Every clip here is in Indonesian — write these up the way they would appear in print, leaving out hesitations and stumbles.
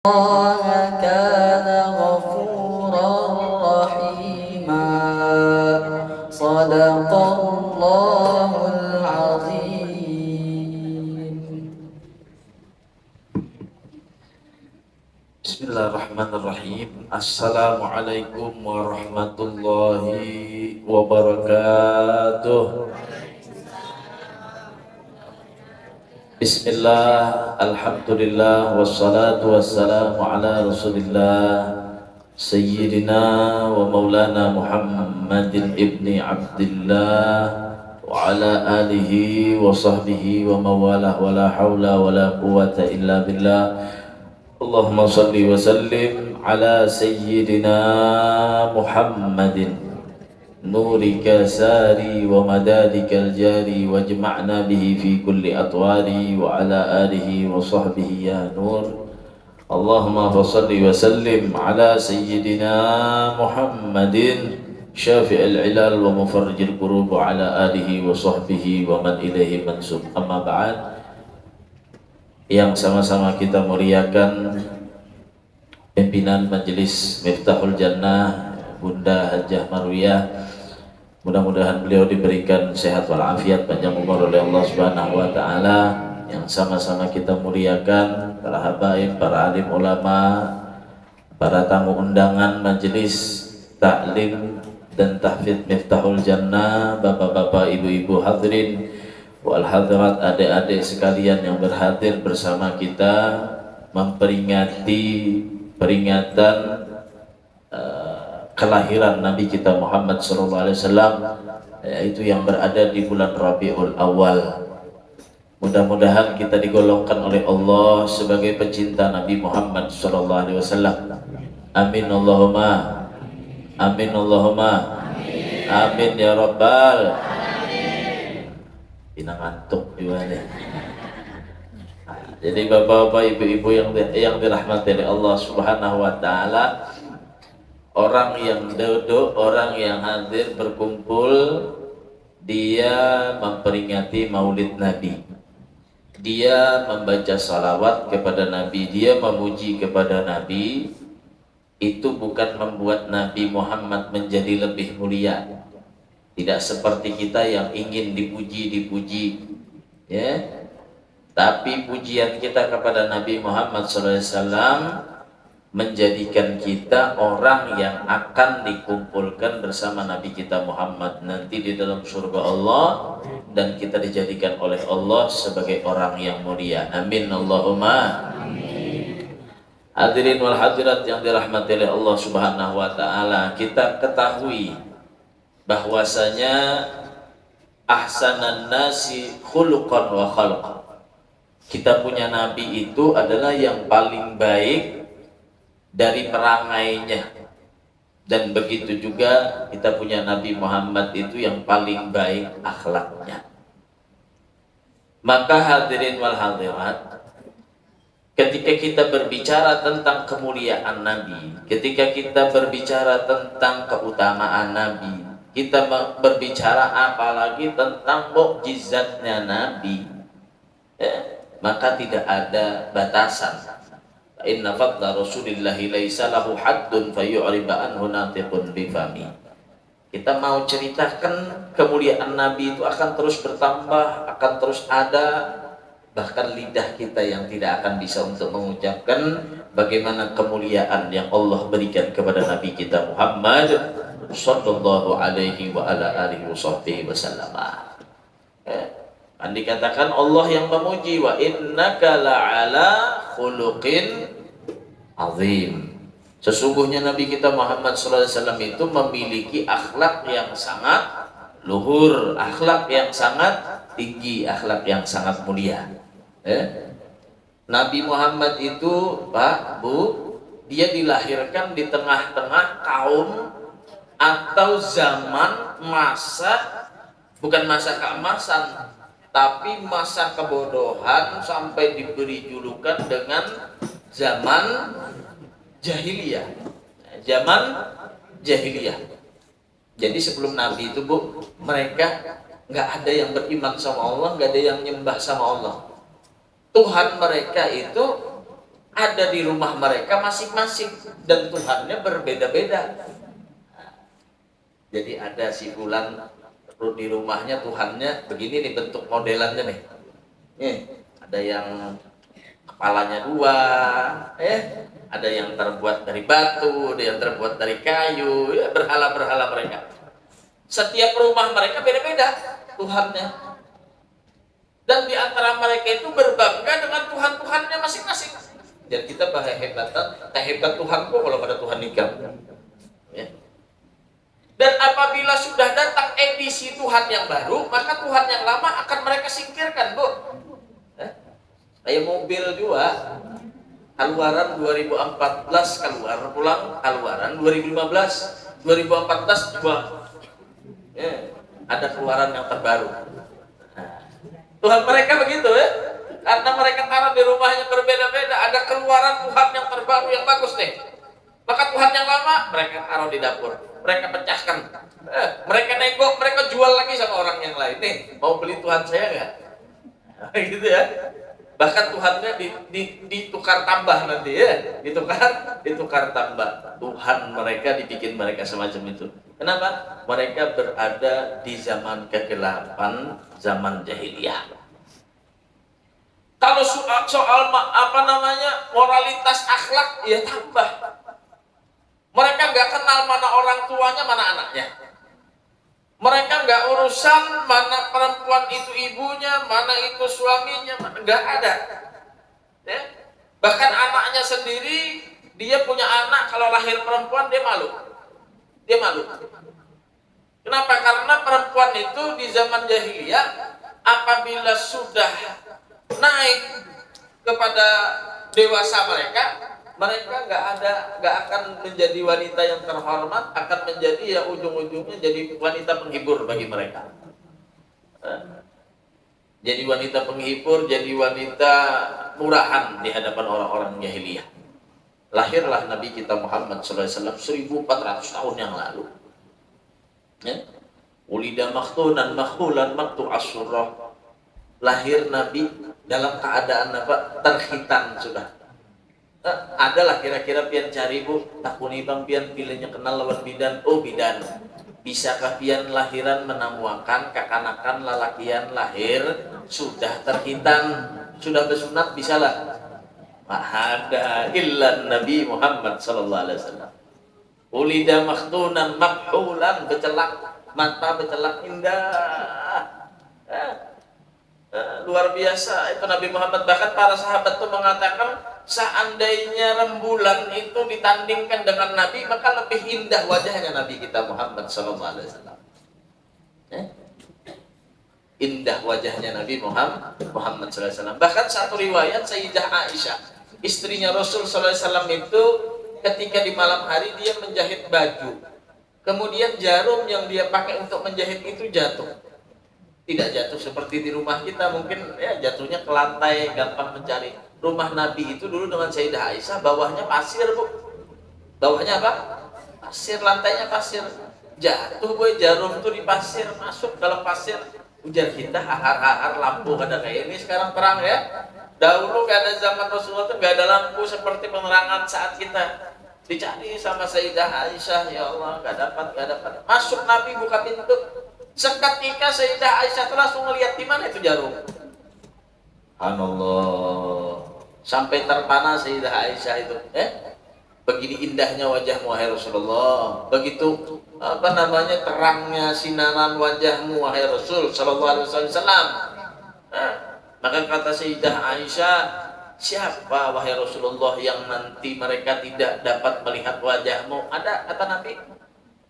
الله كان غفورا رحيما صدق الله العظيم. Bismillahirrahmanirrahim. Assalamualaikum warahmatullahi wabarakatuh. Bismillah, alhamdulillah, wassalatu wassalamu ala rasulillah Sayyidina wa maulana Muhammadin ibni Abdillah wa ala alihi wa sahbihi wa mawalah wa la hawla wa la quwata illa billah. Allahumma salli wa sallim ala Sayyidina Muhammadin nurika sari wa madadikal jari wajma'na bihi fi kulli atwari wa ala alihi wa sahbihi ya nur. Allahumma fasalli wa sallim ala Sayyidina Muhammadin syafi'il ilal wa mufarrijil qurub wa ala alihi wa sahbihi wa man ilaihi mansub. Amma ba'd. Yang sama-sama kita muliakan pimpinan Majelis Miftahul Jannah Bunda Hajjah Marwiyah, mudah-mudahan beliau diberikan sehat walafiat, panjang umur oleh Allah Subhanahu wa taala. Yang sama-sama kita muliakan para habaib, para alim ulama, para tamu undangan majelis taklim dan tahfidz Miftahul Jannah, bapak-bapak, ibu-ibu hadirin wal hadirat, adik-adik sekalian yang berhadir bersama kita memperingati peringatan kelahiran Nabi kita Muhammad SAW, yaitu yang berada di bulan Rabiul Awal. Mudah-mudahan kita digolongkan oleh Allah sebagai pecinta Nabi Muhammad SAW. Amin Allahumma amin Allahumma amin ya Rabbal. Ini ngantuk juga nih. Jadi bapak-bapak, ibu-ibu yang dirahmati oleh Allah Subhanahu wa taala, orang yang duduk, orang yang hadir berkumpul, dia memperingati maulid Nabi, dia membaca salawat kepada Nabi, dia memuji kepada Nabi. Itu bukan membuat Nabi Muhammad menjadi lebih mulia. Tidak seperti kita yang ingin dipuji, ya. Tapi pujian kita kepada Nabi Muhammad SAW menjadikan kita orang yang akan dikumpulkan bersama Nabi kita Muhammad nanti di dalam surga Allah, dan kita dijadikan oleh Allah sebagai orang yang mulia. Amin Allahumma amin. Hadirin wal hadirat yang dirahmati oleh Allah Subhanahu wa taala, kita ketahui bahwasanya ahsanan nasi khuluqan wa khalqan. Kita punya Nabi itu adalah yang paling baik dari perangainya, dan begitu juga kita punya Nabi Muhammad itu yang paling baik akhlaknya. Maka hadirin wal hadirat, ketika kita berbicara tentang kemuliaan Nabi, ketika kita berbicara tentang keutamaan Nabi, kita berbicara apalagi tentang mukjizatnya Nabi, ya, maka tidak ada batasan. Inna fadla Rasulillahi laisa lahu haddun fayu'riba anhu natiqun bifami. Kita mau ceritakan kemuliaan Nabi itu akan terus bertambah, akan terus ada, bahkan lidah kita yang tidak akan bisa untuk mengucapkan bagaimana kemuliaan yang Allah berikan kepada Nabi kita Muhammad sallallahu alaihi wa ala alihi wasallam. Dikatakan Allah yang memuji, wa innaka la'ala khuluqin azim. Sesungguhnya Nabi kita Muhammad SAW itu memiliki akhlak yang sangat luhur, akhlak yang sangat tinggi, akhlak yang sangat mulia. Nabi Muhammad itu, Pak, Bu, dia dilahirkan di tengah-tengah kaum atau zaman, masa, bukan masa keemasan, tapi masa kebodohan, sampai diberi julukan dengan zaman jahiliyah. Zaman jahiliyah. Jadi sebelum Nabi itu, Bu, mereka nggak ada yang beriman sama Allah, nggak ada yang nyembah sama Allah. Tuhan mereka itu ada di rumah mereka masing-masing dan Tuhannya berbeda-beda. Jadi ada si fulan di rumahnya Tuhannya begini nih bentuk modelannya nih. Ada yang kepalanya dua, ada yang terbuat dari batu, ada yang terbuat dari kayu, ya, berhala-berhala mereka. Setiap rumah mereka beda-beda Tuhannya. Dan di antara mereka itu berbangga dengan Tuhan-Tuhannya masing-masing. Dan kita bahaya hebatan, tak hebat Tuhanku kalau pada Tuhan nikah. Ya. Dan apabila sudah datang edisi Tuhan yang baru, maka Tuhan yang lama akan mereka singkirkan, Bu. Kayak mobil juga, keluaran 2014 keluar, pulang keluaran 2015, 2014 juga. Ada keluaran yang terbaru. Tuhan mereka begitu ya, karena mereka taruh di rumahnya berbeda-beda. Ada keluaran Tuhan yang terbaru yang bagus nih, maka Tuhan yang lama mereka taruh di dapur, mereka pecahkan, mereka nego, mereka jual lagi sama orang yang lain. Nih, mau beli Tuhan saya nggak? Gitu ya. Bahkan Tuhannya ditukar tambah nanti ya, ditukar tambah. Tuhan mereka dibikin mereka semacam itu. Kenapa? Mereka berada di zaman kegelapan, zaman jahiliyah. Kalau soal moralitas akhlak, ya tambah. Mereka nggak kenal mana orang tuanya, mana anaknya. Mereka nggak urusan mana perempuan itu ibunya, mana itu suaminya, nggak ada. Ya? Bahkan anaknya sendiri, dia punya anak, kalau lahir perempuan dia malu. Dia malu. Kenapa? Karena perempuan itu di zaman jahiliyah, apabila sudah naik kepada dewasa mereka nggak akan menjadi wanita yang terhormat, akan menjadi ya ujung-ujungnya jadi wanita penghibur bagi mereka. Jadi wanita penghibur, jadi wanita murahan di hadapan orang-orang jahiliyah. Lahirlah Nabi kita Muhammad SAW 1400 tahun yang lalu. Ulida makhtunan makhulan maktu asyurah. Lahir Nabi dalam keadaan apa? Terhitan sudah. Adalah kira-kira pian cari Bu, takuni bang pian pilihnya kenal lawan bidan. Oh bidan, bisakah pian lahiran menamuakan kakanakan lalakian lahir sudah terhitan, sudah bersunat, bisalah. Ma'ada illa Nabi Muhammad sallallahu alaihi wasallam. Ulida makhtunan makhulan, becelak mata, becelak indah. Luar biasa itu Nabi Muhammad. Bahkan para sahabat itu mengatakan, seandainya rembulan itu ditandingkan dengan Nabi, maka lebih indah wajahnya Nabi kita Muhammad SAW. Indah wajahnya Nabi Muhammad SAW. Bahkan satu riwayat Sayyidah Aisyah, istrinya Rasul SAW itu ketika di malam hari dia menjahit baju, kemudian jarum yang dia pakai untuk menjahit itu jatuh. Tidak jatuh seperti di rumah kita, mungkin ya jatuhnya ke lantai, gampang mencari. Rumah Nabi itu dulu dengan Sayyidah Aisyah, bawahnya pasir Bu. Bawahnya apa? Pasir, lantainya pasir. Jatuh boy, jarum tuh di pasir, masuk dalam pasir. Ujar kita, hahar-hahar lampu kada kayak ini sekarang terang ya. Dahulu gak ada zaman Rasulullah tuh gak ada lampu seperti penerangan saat kita. Dicari sama Sayyidah Aisyah, ya Allah gak dapat. Masuk Nabi buka pintu. Seketika Sayyidah Aisyah tuh langsung ngelihat di mana itu jarum. Subhanallah. Sampai terpana Sayyidah Aisyah itu. Begini indahnya wajahmu wahai Rasulullah. Begitu terangnya sinaran wajahmu wahai Rasul sallallahu alaihi wasallam. Maka kata Sayyidah Aisyah, siapa wahai Rasulullah yang nanti mereka tidak dapat melihat wajahmu? Ada, kata Nabi.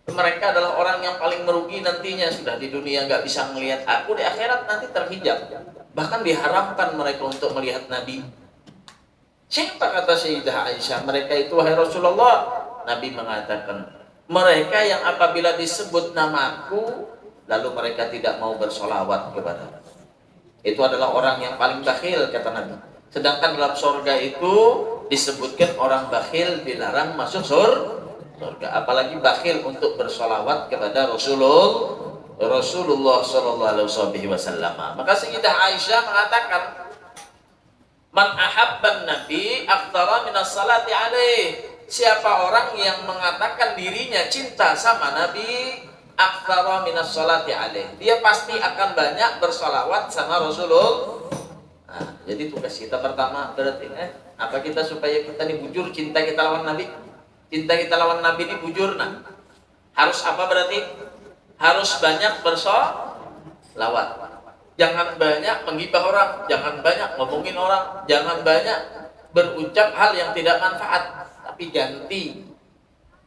Mereka adalah orang yang paling merugi nantinya. Sudah di dunia nggak bisa melihat aku, di akhirat nanti terhijab. Bahkan diharamkan mereka untuk melihat Nabi. Siapa, kata Sayyidah Aisyah? Mereka itu wahai Rasulullah. Nabi mengatakan, mereka yang apabila disebut namaku lalu mereka tidak mau bersolawat kepada. Itu adalah orang yang paling bakhil, kata Nabi. Sedangkan dalam surga itu disebutkan orang bakhil dilarang masuk surga. Apalagi bakhil untuk bersolawat kepada Rasulullah sallallahu alaihi wasallam. Maka Sayyidah Aisyah mengatakan, Man ahabban nabi aktsara minas salati alaih. Siapa orang yang mengatakan dirinya cinta sama Nabi, aktsara minas salati alaih, dia pasti akan banyak bersolawat sama Rasulullah. Nah, jadi tugas kita pertama berarti apa kita supaya kita nih bujur cinta kita lawan Nabi. Cinta kita lawan Nabi ini bujur. Nah, harus apa berarti? Harus banyak bersolawat. Jangan banyak menggibah orang, jangan banyak ngomongin orang, jangan banyak berucap hal yang tidak manfaat. Tapi ganti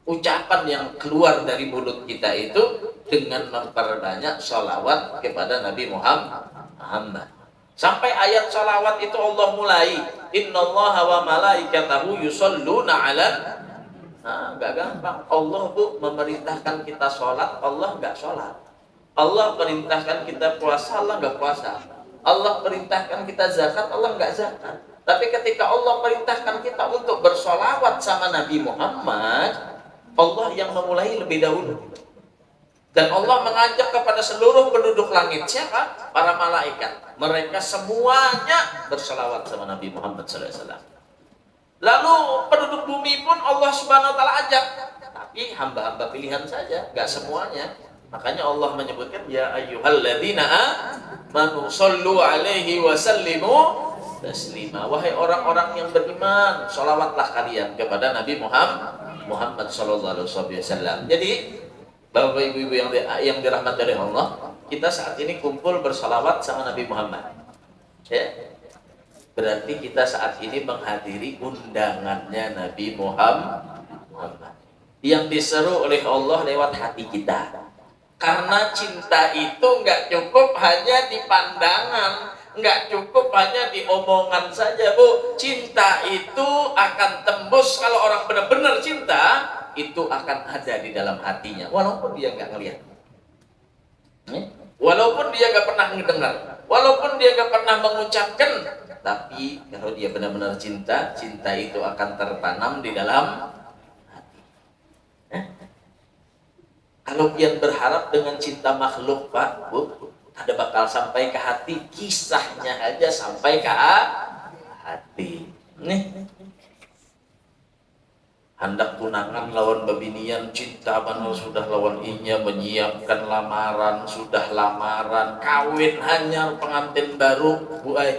ucapan yang keluar dari mulut kita itu dengan memperbanyak sholawat kepada Nabi Muhammad. Sampai ayat sholawat itu Allah mulai, innallaha wa malaikatahu yusholluna ala. Nah, gak gampang. Allah bu memerintahkan kita sholat, Allah gak sholat. Allah perintahkan kita puasa, Allah gak puasa. Allah perintahkan kita zakat, Allah gak zakat. Tapi ketika Allah perintahkan kita untuk bersolawat sama Nabi Muhammad, Allah yang memulai lebih dahulu. Dan Allah mengajak kepada seluruh penduduk langit. Siapa? Para malaikat. Mereka semuanya bersolawat sama Nabi Muhammad SAW. Lalu penduduk bumi pun Allah Subhanahu Wa Taala ajak. Tapi hamba-hamba pilihan saja, gak semuanya. Makanya Allah menyebutkan, ya ayyuhalladzina amanu sallu alaihi wa sallimu taslima. Wahai orang-orang yang beriman, sholawatlah kalian kepada Nabi Muhammad sallallahu alaihi wasallam. Jadi Bapak Ibu yang dirahmati oleh Allah, kita saat ini kumpul bersolawat sama Nabi Muhammad. Ya. Berarti kita saat ini menghadiri undangannya Nabi Muhammad yang diseru oleh Allah lewat hati kita. Karena cinta itu nggak cukup hanya di pandangan, nggak cukup hanya di omongan saja, Bu. Cinta itu akan tembus. Kalau orang benar-benar cinta, itu akan ada di dalam hatinya, walaupun dia nggak ngelihat, walaupun dia nggak pernah mendengar, walaupun dia nggak pernah mengucapkan. Tapi kalau dia benar-benar cinta, cinta itu akan tertanam di dalam hati. Kalau yang berharap dengan cinta makhluk, Pak, Bu, ada bakal sampai ke hati, kisahnya aja sampai ke hati. Nih, hendak tunangan lawan babinian, cinta mana sudah lawan inya, menyiapkan lamaran, sudah lamaran, kawin hanya pengantin baru, Bu ay.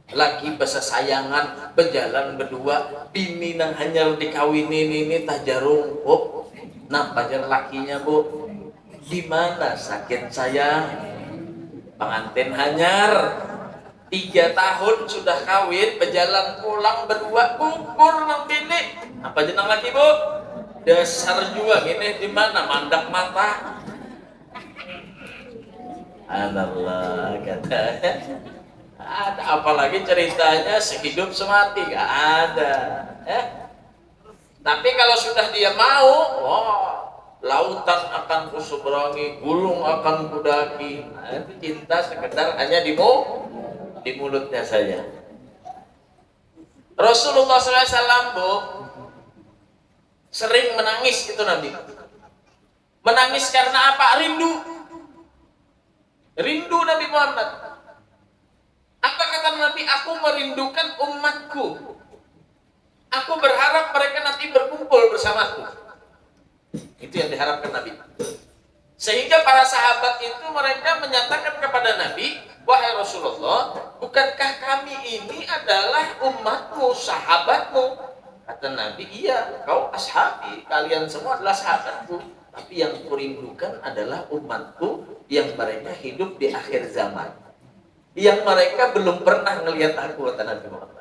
Lagi besasayangan, berjalan berdua, bini nang hanya dikawinin ini tajarung, oh. Nah, pacar lakinya, Bu, gimana sakit saya? Pengantin hanyar 3 tahun sudah kawin, berjalan pulang berdua, gugur nang bini. Apa jenang lagi, Bu? Dasar juga gini, di mana mandak mata. Anallah, katanya. Ada apalagi ceritanya sehidup semati, gak ada. Tapi kalau sudah dia mau, lautan akan kuseberangi, gunung akan kudaki. Nah, itu cinta sekedar hanya di mulutnya saja. Rasulullah SAW, Bu, sering menangis itu Nabi. Menangis karena apa? Rindu Nabi Muhammad. Apa kata Nabi? Aku merindukan umatku. Aku berharap mereka nanti berkumpul bersamaku. Itu yang diharapkan Nabi. Sehingga para sahabat itu mereka menyatakan kepada Nabi, wahai Rasulullah, bukankah kami ini adalah umatmu, sahabatmu? Kata Nabi, iya, kau ashabi, kalian semua adalah sahabatku. Tapi yang kurindukan adalah umatku yang mereka hidup di akhir zaman, yang mereka belum pernah melihat aku, kata Nabi Muhammad.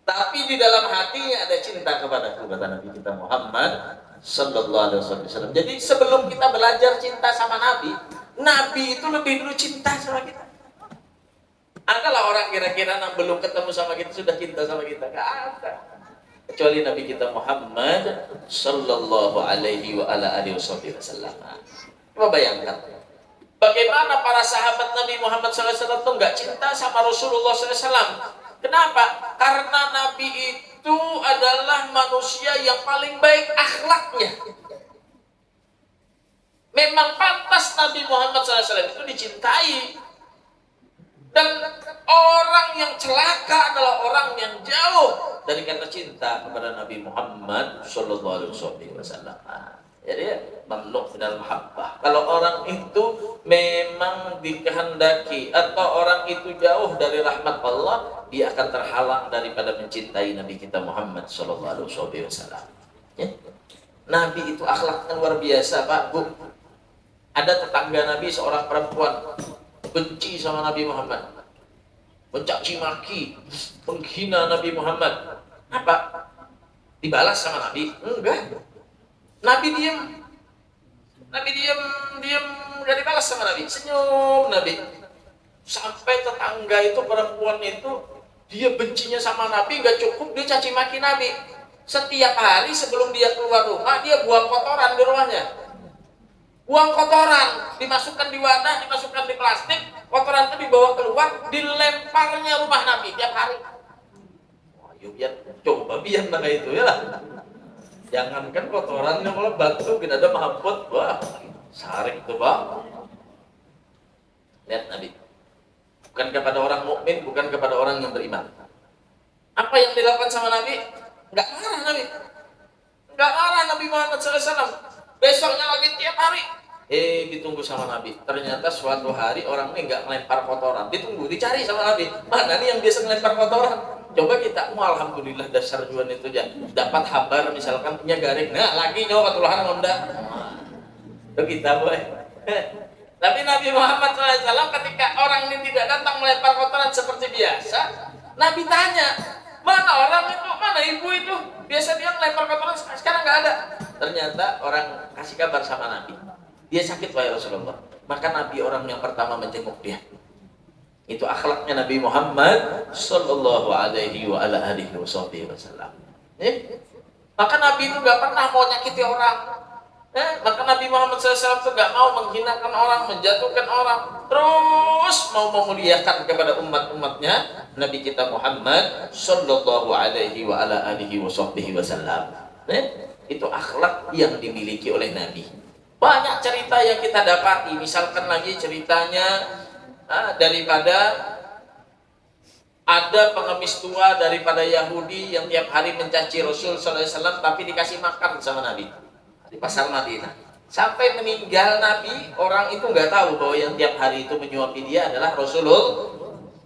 Tapi di dalam hatinya ada cinta kepadaku, kata Nabi kita Muhammad sallallahu alaihi wasallam. Jadi sebelum kita belajar cinta sama Nabi, Nabi itu lebih dulu cinta sama kita. Adalah orang kira-kira yang belum ketemu sama kita sudah cinta sama kita? Gak ada. Kecuali Nabi kita Muhammad sallallahu alaihi wa ala alihi wasallam. Coba bayangkan, bagaimana para sahabat Nabi Muhammad sallallahu alaihi wasallam itu nggak cinta sama Rasulullah sallallahu alaihi wasallam. Kenapa? Karena Nabi itu adalah manusia yang paling baik akhlaknya. Memang pantas Nabi Muhammad SAW itu dicintai. Dan orang yang celaka adalah orang yang jauh dari kata cinta kepada Nabi Muhammad sallallahu alaihi wasallam. Jadi mamluk minal mahabbah. Kalau orang itu memang dikehendaki atau orang itu jauh dari rahmat Allah, dia akan terhalang daripada mencintai Nabi kita Muhammad sallallahu alaihi wasallam. Ya. Nabi itu akhlaknya luar biasa, Pak, Bu. Ada tetangga Nabi seorang perempuan benci sama Nabi Muhammad, mencaci maki, menghina Nabi Muhammad. Apa? Dibalas sama Nabi? Enggak. Nabi diam, nggak dibalas sama Nabi. Senyum Nabi. Sampai tetangga itu, perempuan itu, dia bencinya sama Nabi, nggak cukup dia caci maki Nabi. Setiap hari sebelum dia keluar rumah, dia buang kotoran di rumahnya. Buang kotoran, dimasukkan di wadah, dimasukkan di plastik, kotoran itu dibawa keluar, dilemparnya rumah Nabi tiap hari. Wah, yuk biar coba biar mana itu ya lah. Jangankan kotorannya, malah batu kita ada mahabbut, wah, sarik itu Pak. Lihat Nabi. Bukan kepada orang mukmin, bukan kepada orang yang beriman. Apa yang dilakukan sama Nabi? Enggak marah Nabi. Enggak marah Nabi Muhammad SAW. Besoknya lagi tiap hari. Ditunggu sama Nabi. Ternyata suatu hari orang ini nggak melempar kotoran. Ditunggu, dicari sama Nabi. Mana nih yang biasa melempar kotoran? Coba kita, alhamdulillah dasar juan itu aja. Dapat habar misalkan punya garing. Nah, lagi nyawa ketularan ngomda. Itu kita boy. Tapi Nabi Muhammad SAW ketika orang ini tidak datang melempar kotoran seperti biasa, Nabi tanya, mana orang itu, mana ibu itu? Biasa dia melempar kotoran, sekarang nggak ada. Ternyata orang kasih kabar sama Nabi. Dia sakit wahai Rasulullah. Maka Nabi orang yang pertama menjenguk dia. Itu akhlaknya Nabi Muhammad sallallahu alaihi wa ala alihi wasallam. Maka Nabi itu gak pernah mau nyakiti orang. Maka Nabi Muhammad SAW itu gak mau menghinakan orang, menjatuhkan orang. Terus mau memuliakan kepada umat-umatnya Nabi kita Muhammad sallallahu alaihi wa ala alihi wasallam. Itu akhlak yang dimiliki oleh Nabi. Banyak cerita yang kita dapati, misalkan lagi ceritanya daripada ada pengemis tua daripada Yahudi yang tiap hari mencaci Rasul sallallahu alaihi wasallam tapi dikasih makan sama Nabi di pasar Madinah. Sampai meninggal Nabi, orang itu nggak tahu bahwa yang tiap hari itu menyuapi dia adalah Rasulullah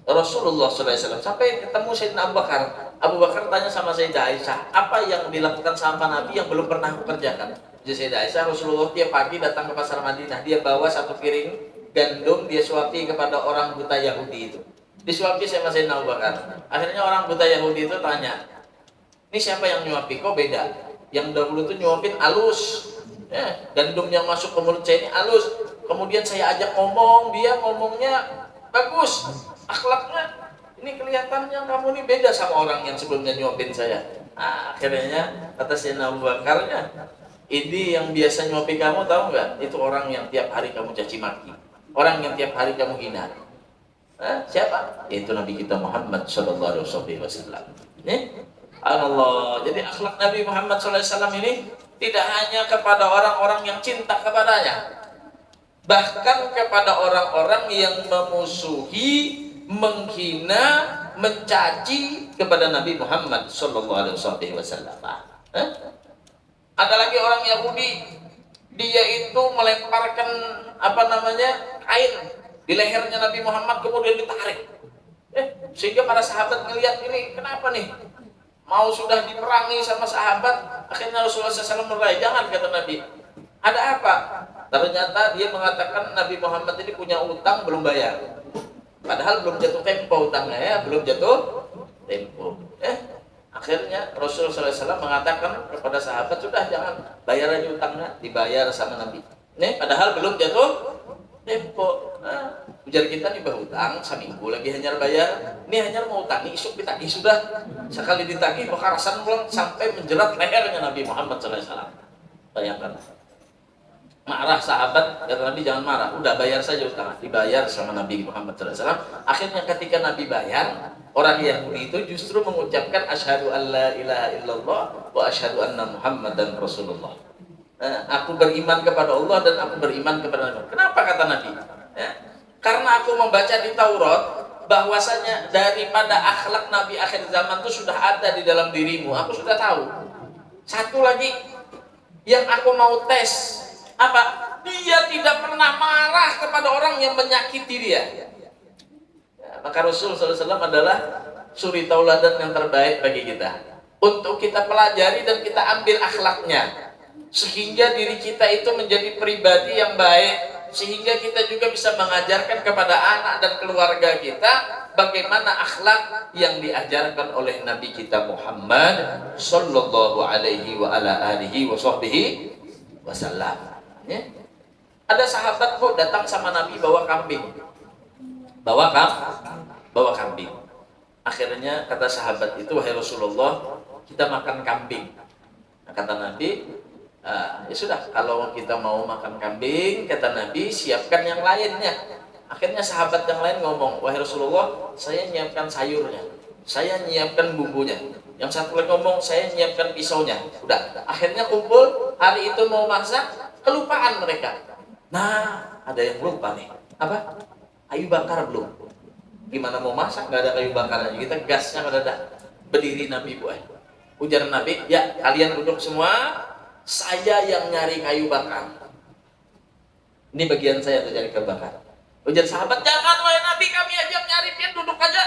sallallahu alaihi wasallam. Sampai ketemu Sayyidina Abu Bakar. Abu Bakar tanya sama Sayyidah Aisyah, apa yang dilakukan sama Nabi yang belum pernah aku kerjakan? Jadi Sayyidah Aisyah, Rasulullah tiap pagi datang ke pasar Madinah, dia bawa satu piring gandum, dia suapi kepada orang buta Yahudi itu. Disuapi sama Sayyidina Abu Bakar. Akhirnya orang buta Yahudi itu tanya, ini siapa yang nyuapi? Kok beda? Yang dahulu tuh nyuapin alus, gandum yang masuk ke mulut saya ini alus. Kemudian saya ajak ngomong, dia ngomongnya bagus, akhlaknya. Ini kelihatannya kamu ini beda sama orang yang sebelumnya nyuapin saya. Akhirnya kata Sayyidina Abu Bakarnya, ini yang biasa nyuapi kamu tahu nggak? Itu orang yang tiap hari kamu caci maki, orang yang tiap hari kamu hina. Siapa? Itu Nabi kita Muhammad sallallahu alaihi wasallam. Allah. Jadi akhlak Nabi Muhammad sallallahu alaihi wasallam ini tidak hanya kepada orang-orang yang cinta kepadanya, bahkan kepada orang-orang yang memusuhi, menghina, mencaci kepada Nabi Muhammad sallallahu alaihi wasallam. Ada lagi orang Yahudi, dia itu melemparkan kain di lehernya Nabi Muhammad kemudian ditarik. Sehingga para sahabat melihat ini, kenapa nih? Mau sudah diperangi sama sahabat, akhirnya Rasulullah SAW meraih, jangan kata Nabi. Ada apa? Ternyata dia mengatakan Nabi Muhammad ini punya utang belum bayar. Padahal belum jatuh tempo utangnya ya, belum jatuh tempo. Akhirnya Rasulullah SAW mengatakan kepada sahabat, sudah jangan bayar aja utangnya, dibayar sama Nabi. Padahal belum jatuh tempo. Ujar kita nih berhutang, seminggu lagi hanya bayar. Ini hanya mau utang, isuk ditagih sudah. Sekali ditagih, kekerasan pulang sampai menjerat lehernya Nabi Muhammad SAW. Bayangkan. Marah sahabat, kata Nabi jangan marah, udah bayar saja utang, dibayar sama Nabi Muhammad SAW. Akhirnya ketika Nabi bayar, orang Yahudi itu justru mengucapkan asyhadu an la ilaha illallah wa asyhadu anna Muhammadan Rasulullah. Aku beriman kepada Allah dan aku beriman kepada Nabi. Kenapa kata Nabi? Karena aku membaca di Taurat, bahwasanya daripada akhlak Nabi akhir zaman itu sudah ada di dalam dirimu. Aku sudah tahu. Satu lagi yang aku mau tes, apa? Dia tidak pernah marah kepada orang yang menyakiti dia. Ya, maka Rasul SAW adalah suri tauladan yang terbaik bagi kita untuk kita pelajari dan kita ambil akhlaknya, sehingga diri kita itu menjadi pribadi yang baik, sehingga kita juga bisa mengajarkan kepada anak dan keluarga kita bagaimana akhlak yang diajarkan oleh Nabi kita Muhammad sallallahu alaihi wa ala alihi wa sahbihi wasallam. Ya. Ada sahabat kok datang sama Nabi bawa kambing. Bawa kambing. Akhirnya kata sahabat itu, wahai Rasulullah, kita makan kambing. Nah, kata Nabi, ya sudah, kalau kita mau makan kambing, kata Nabi, siapkan yang lainnya. Akhirnya sahabat yang lain ngomong, wahai Rasulullah, saya nyiapkan sayurnya, saya nyiapkan bumbunya. Yang satu lagi ngomong, saya nyiapkan pisaunya. Udah, akhirnya kumpul, hari itu mau masak, kelupaan mereka. Nah, ada yang lupa nih. Apa? Kayu bakar belum. Gimana mau masak, nggak ada kayu bakarnya, kita gasnya nggak ada. Berdiri Nabi, ujar Nabi, ya kalian duduk semua, saya yang nyari kayu bakar. Ini bagian saya tuh nyari kayu bakar. Ujar sahabat, jangan wahai Nabi, kami aja yang nyari, pian duduk aja.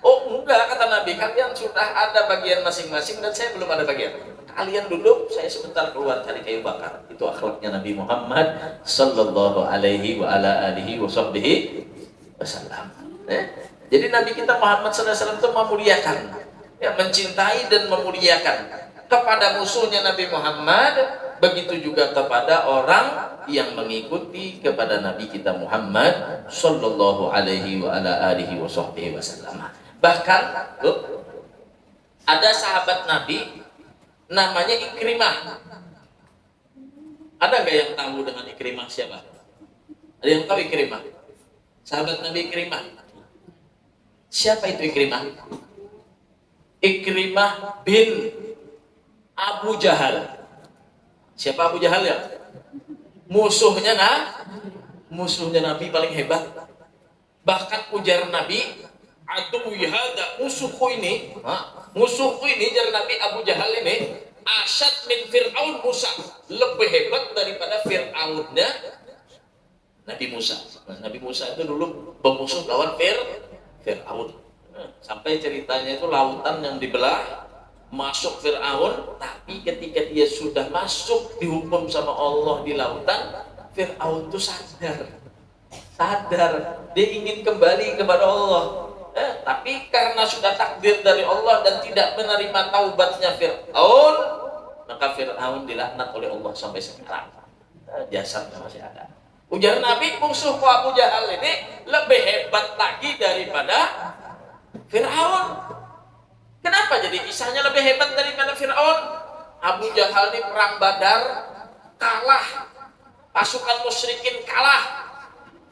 Oh enggak, kata Nabi, kalian sudah ada bagian masing-masing dan saya belum ada bagian. Kalian duduk, saya sebentar keluar cari kayu bakar. Itu akhlaknya Nabi Muhammad sallallahu alaihi wa ala alihi wa sahbihi wasallam. Jadi Nabi kita Muhammad SAW itu memuliakan, ya, mencintai dan memuliakan kepada musuhnya Nabi Muhammad, begitu juga kepada orang yang mengikuti kepada Nabi kita Muhammad sallallahu alaihi wa ala alihi wa sahbihi wasallam. Bahkan ada sahabat Nabi namanya Ikrimah. Ada nggak yang tahu dengan Ikrimah siapa? Ada yang tahu Ikrimah? Sahabat Nabi Ikrimah. Siapa itu Ikrimah? Ikrimah bin Abu Jahal. Siapa Abu Jahal ya? Musuhnya musuhnya Nabi paling hebat. Bahkan ujar Nabi, aduh hada, musuhku ini jar Nabi, Abu Jahal ini asyad min Fir'aun Musa, lebih hebat daripada Fir'aunnya Nabi Musa. Nabi Musa itu dulu pemusuh lawan Fir'aun. Sampai ceritanya itu lautan yang dibelah, masuk Fir'aun, tapi ketika dia sudah masuk dihukum sama Allah di lautan, Fir'aun itu sadar, dia ingin kembali kepada Allah. Tapi karena sudah takdir dari Allah dan tidak menerima taubatnya Fir'aun, maka Fir'aun dilaknat oleh Allah sampai sekarang. Jasadnya masih ada. Ujar Nabi, musuhku Abu Jahal ini lebih hebat lagi daripada Fir'aun. Kenapa jadi kisahnya lebih hebat daripada Fir'aun? Abu Jahal ini perang Badar kalah, pasukan musyrikin kalah.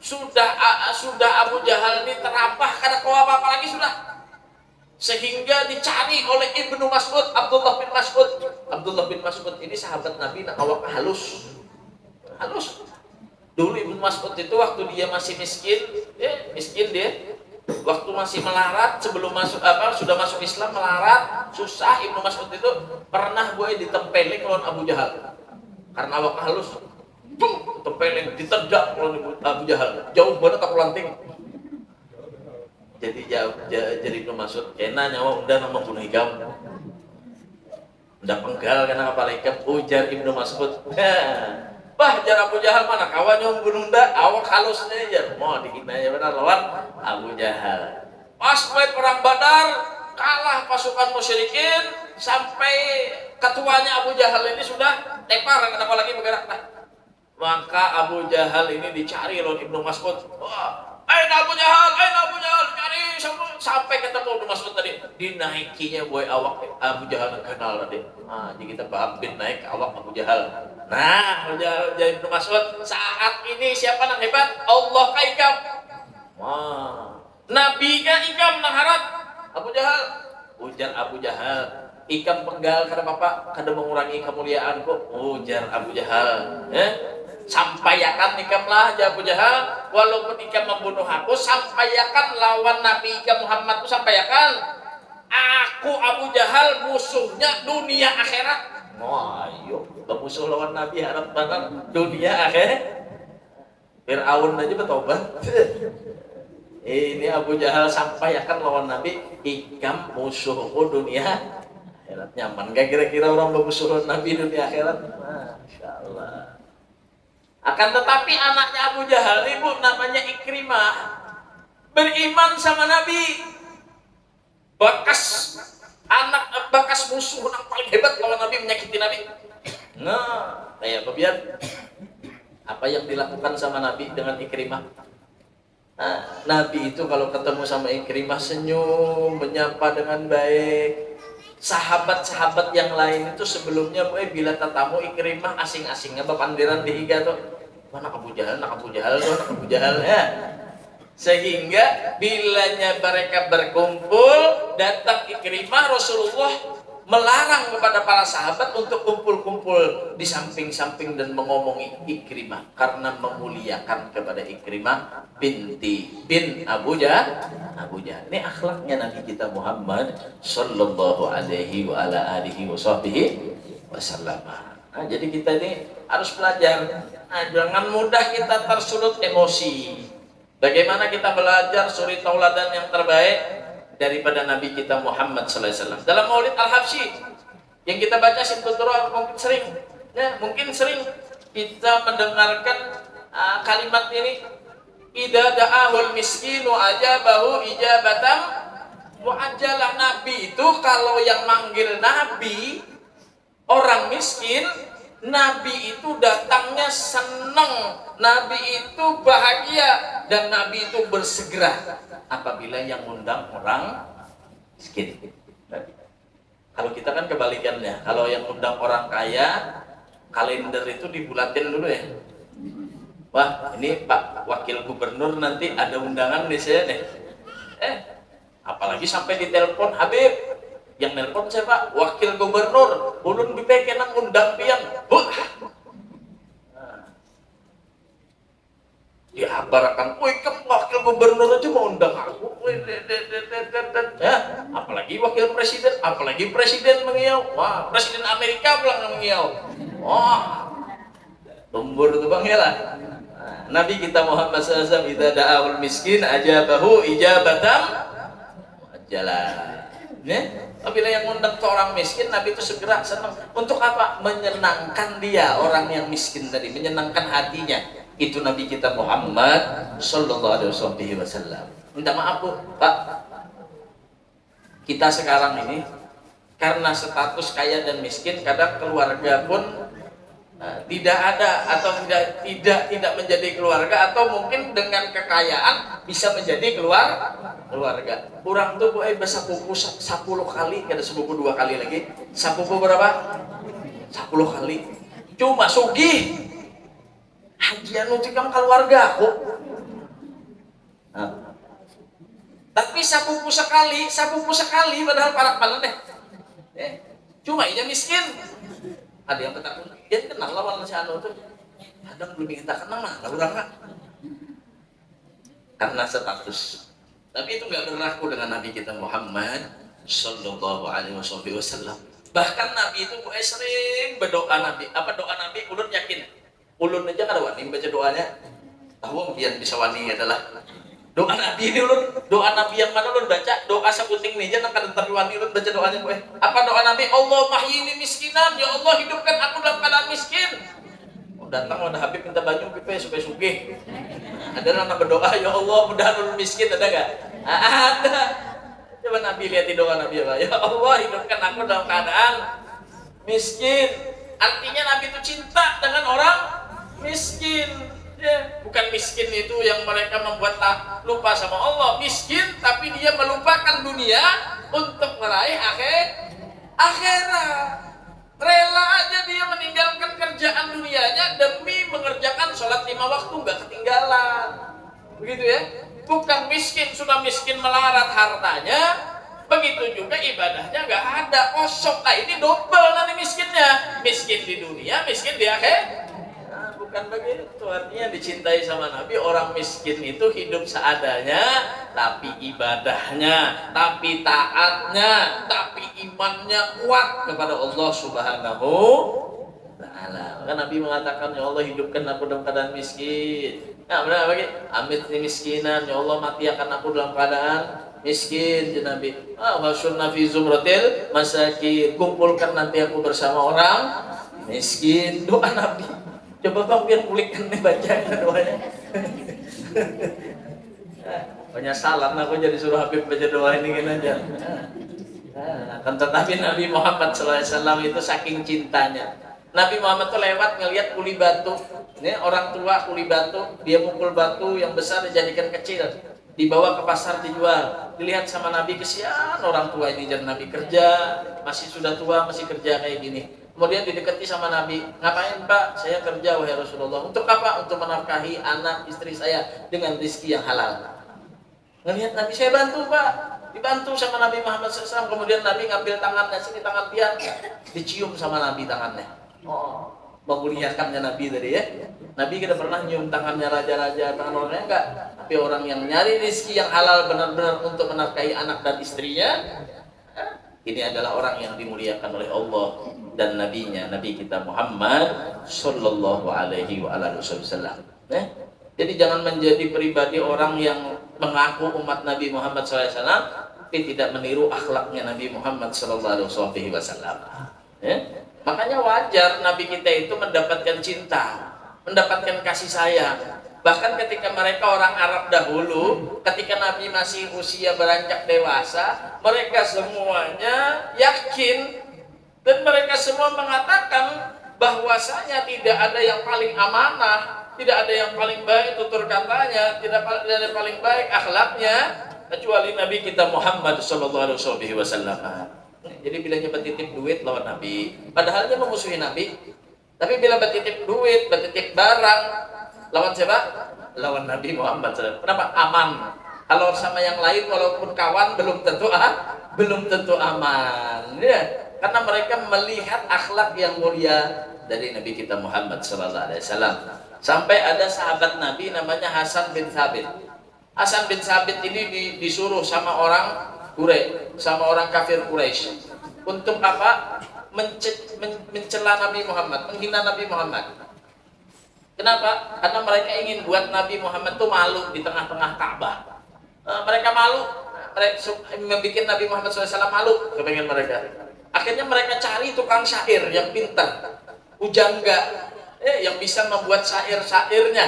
Sudah Abu Jahal ini terampah, karena kau apa-apa lagi sudah. Sehingga dicari oleh Ibnu Mas'ud, Abdullah bin Mas'ud. Abdullah bin Mas'ud ini sahabat Nabi, awak halus. Dulu Ibnu Mas'ud itu waktu dia masih miskin dia. Waktu masih melarat, sebelum sudah masuk Islam melarat, susah, Ibnu Mas'ud itu pernah ditempelin lawan Abu Jahal. Karena awak halus. Tempelin, diterjak oleh Abu Jahal, jauh banget aku lanting. Jadi Ibnu Mas'ud kena nyawa unda nama bunuh hikam, unda penggal karena kapal hikam. Ujar Ibnu Mas'ud, bah jar Abu Jahal mana kawan yang bunuh unda, awak halusnya jar mau dihinanya benar lawan Abu Jahal. Pas perang Badar kalah pasukan musyrikin, sampai ketuanya Abu Jahal ini sudah tepar, kenapa lagi bergerak. Maka Abu Jahal ini dicari oleh Ibnu Mas'ud. Aina Abu Jahal, cari sampai ketemu Ibnu Mas'ud tadi. Dinaikinya awak Abu Jahal kenal tadi. Jadi kita bin naik awak Abu Jahal. Nah, jadi Ibnu Mas'ud, saat ini siapa yang hebat? Allah ka ikam. Nabi ka ikam nang harap Abu Jahal. Ujar Abu Jahal, ikam penggal karena bapak kada mengurangi kemuliaanku. Ujar Abu Jahal, Sampaikan ikamlah Abu Jahal, walaupun ikam membunuh aku, sampaikan lawan Nabi ikam Muhammad itu, sampaikan aku Abu Jahal musuhnya dunia akhirat. Wah, ayo musuh lawan Nabi harap barang dunia akhirat. Fir'aun aja bertobat. Ini Abu Jahal sampaikan lawan Nabi, ikam musuhku dunia akhirat. Nyaman gak kira-kira orang bermusuh Nabi dunia akhirat? Masya Allah. Akan tetapi anaknya Abu Jahal ibu namanya Ikrimah, beriman sama Nabi, bekas musuh yang paling hebat kalau Nabi menyakiti Nabi. Nah, kayak kebiar apa yang dilakukan sama Nabi dengan Ikrimah. Nah, Nabi itu kalau ketemu sama Ikrimah senyum, menyapa dengan baik. Sahabat-sahabat yang lain itu sebelumnya bila tatamu Ikrimah asing-asingnya bepandiran di higa tuh, mana Abu Jahal ya. Sehingga bilanya mereka berkumpul, datang Ikrimah, Rasulullah melarang kepada para sahabat untuk kumpul-kumpul di samping-samping dan mengomongi Ikrimah karena memuliakan kepada Ikrimah bin Abu Jahal. Ini akhlaknya Nabi kita Muhammad sallallahu alaihi wa ala alihi wasallam. Nah, jadi kita ini harus belajar. Nah, jangan mudah kita tersulut emosi. Bagaimana kita belajar suri tauladan yang terbaik daripada Nabi kita Muhammad sallallahu alaihi wasallam. Dalam Maulid Al-Habsyi yang kita baca Simtuturah mungkin sering kita mendengarkan kalimat ini, idza da'ahul miskinu ajabahu ijabatam muajjalah. Nabi itu kalau yang manggil Nabi orang miskin, Nabi itu datangnya senang, Nabi itu bahagia, dan Nabi itu bersegera apabila yang undang orang miskin. Kalau kita kan kebalikannya, kalau yang undang orang kaya, kalender itu dibulatin dulu ya. Wah, ini Pak Wakil Gubernur nanti ada undangan nih saya nih. Apalagi sampai ditelepon Habib. Yang nelpon saya Pak, Wakil Gubernur, ulun bipeke nang undang pian. Diabarakan, woi kan Wakil Gubernur aja mau undang aku. Ya, apalagi Wakil Presiden, apalagi Presiden mengiau. Wah, Presiden Amerika pulang mengiau. Wah, tumbur tuh bang ya lah. Nabi kita Muhammad SAW kita da'awul miskin ajabahu ijabatam ajalah. Apabila yang undang ke orang miskin, Nabi itu segera senang. Untuk apa? Menyenangkan dia, orang yang miskin tadi, menyenangkan hatinya. Itu Nabi kita Muhammad sallallahu alaihi wasallam. Minta maaf Bu, Pak. Kita sekarang ini karena status kaya dan miskin, kadang keluarga pun tidak ada atau tidak menjadi keluarga, atau mungkin dengan kekayaan bisa menjadi keluarga. Kurang tuh Bu bersapuku 10 kali, ada sepupu 2 kali lagi. Sapuku berapa? 10 kali. Cuma sugih. Hajian untuk kamu keluarga aku. Tapi sapuku sekali padahal parak deh. Cuma iya miskin. Ada yang bertakun, dia kenal lawan si anu tuh. Kadang belum kita kenal mah, orang nggak. Karena status. Tapi itu nggak berlaku dengan Nabi kita Muhammad sallallahu alaihi wasallam. Bahkan Nabi itu sering berdoa Nabi. Apa doa Nabi? Ulun yakin. Ulun aja kada wani baca doanya. Tahu biar bisa wani adalah doa Nabi ini ulun. Doa Nabi yang mana ulun baca? Doa sebuting nih jangan kada tapi wani ulun baca doanya gue. Apa doa Nabi? Allah mahyini miskinan, ya Allah hidupkan aku dalam keadaan miskin. Datang ada Habib minta baju pipe supaya sugih. Ada anak berdoa, ya Allah mudahan ulun miskin, ada enggak? Ada. Coba Nabi lihat di doa Nabi apa? Ya Allah hidupkan aku dalam keadaan miskin. Artinya Nabi itu cinta dengan orang miskin. Ya, bukan miskin itu yang mereka membuat lupa sama Allah. Miskin tapi dia melupakan dunia untuk meraih akhirat. Rela aja dia meninggalkan kerjaan dunianya demi mengerjakan sholat 5 waktu, nggak ketinggalan. Begitu ya. Bukan miskin, sudah miskin melarat hartanya, begitu juga ibadahnya nggak ada, kosong. Nah ini double nanti miskinnya. Miskin di dunia, miskin di akhirat. bukan begitu. Artinya dicintai sama Nabi, orang miskin itu hidup seadanya, tapi ibadahnya, tapi taatnya, tapi imannya kuat kepada Allah Subhanahu wa Ta'ala. Maka Nabi mengatakan, ya Allah hidupkan aku dalam keadaan miskin. Nah, benar bagi amit miskinan, ya Allah mati akan aku dalam keadaan miskin, ya Nabi. Wasyurna fi zumratil masakin, kumpulkan nanti aku bersama orang miskin. Doa Nabi. Coba kamu biar pulihkan nih baca doanya. Banyak salah, aku jadi suruh Habib baca doa ini kan aja. Kan tetapi Nabi Muhammad SAW itu saking cintanya. Nabi Muhammad tuh lewat ngelihat kuli batu. Ini orang tua kuli batu, dia mukul batu yang besar dijadikan kecil, dibawa ke pasar dijual. Dilihat sama Nabi, kesian orang tua ini, jadi Nabi kerja, masih sudah tua masih kerja kayak gini. Kemudian didekati sama Nabi, ngapain Pak? Saya kerja wahai Rasulullah. Untuk apa? Untuk menafkahi anak istri saya dengan rezeki yang halal. Ngelihat Nabi, saya bantu Pak. Dibantu sama Nabi Muhammad SAW. Kemudian Nabi ngambil tangannya, sini tangan dia, dicium sama Nabi tangannya. Oh, memuliakannya Nabi tadi ya. Nabi kita pernah nyium tangannya raja-raja, tangan orangnya enggak. Tapi orang yang nyari rezeki yang halal benar-benar untuk menafkahi anak dan istrinya, ini adalah orang yang dimuliakan oleh Allah dan Nabi-Nya, Nabi kita Muhammad Sallallahu Alaihi Wasallam. Jadi jangan menjadi pribadi orang yang mengaku umat Nabi Muhammad SAW, tapi tidak meniru akhlaknya Nabi Muhammad Sallallahu Alaihi Wasallam. Makanya wajar Nabi kita itu mendapatkan cinta, mendapatkan kasih sayang. Bahkan ketika mereka orang Arab dahulu, ketika Nabi masih usia beranjak dewasa, mereka semuanya yakin dan mereka semua mengatakan bahwasanya tidak ada yang paling amanah, tidak ada yang paling baik tutur katanya, tidak ada yang paling baik akhlaknya kecuali Nabi kita Muhammad Sallallahu Alaihi Wasallam. Jadi bila nyoba titip duit lawan Nabi, padahal dia memusuhi Nabi, tapi bila bertitip duit, bertitip barang, lawan siapa? Lawan Nabi Muhammad SAW. Kenapa? Aman. Kalau sama yang lain walaupun kawan belum tentu aman. Ya, karena mereka melihat akhlak yang mulia dari Nabi kita Muhammad SAW. Sampai ada sahabat Nabi namanya Hasan bin Thabit. Hasan bin Thabit ini disuruh sama orang Quraisy, sama orang kafir Quraisy. Untuk apa? Mencela Nabi Muhammad, menghina Nabi Muhammad. Kenapa? Karena mereka ingin buat Nabi Muhammad itu malu di tengah-tengah Ka'bah. Mereka malu, mereka membuat Nabi Muhammad SAW malu, kepengen mereka. Akhirnya mereka cari tukang syair yang pintar, pujangga, yang bisa membuat syair-syairnya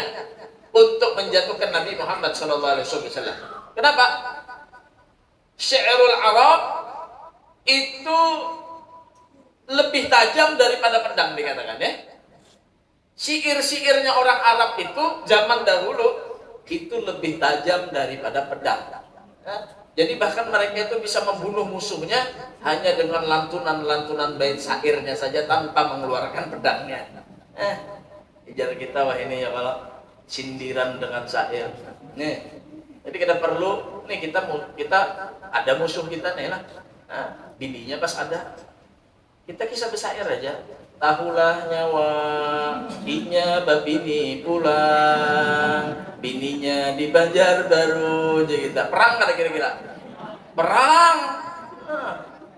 untuk menjatuhkan Nabi Muhammad SAW. Kenapa? Syairul Arab itu lebih tajam daripada pedang dikatakan ya. Syair-syairnya orang Arab itu zaman dahulu itu lebih tajam daripada pedang. Jadi bahkan mereka itu bisa membunuh musuhnya hanya dengan lantunan-lantunan bait syairnya saja tanpa mengeluarkan pedangnya. Ijar kita wah ini ya kalau sindiran dengan syair. Nih, jadi kita perlu nih kita ada musuh kita nih lah. Bininya pas ada, kita kisah bersair aja. Tahulah nyawa, inya babini pulang, bininya di Banjarbaru. Jadi kita perang kada kira-kira? Perang.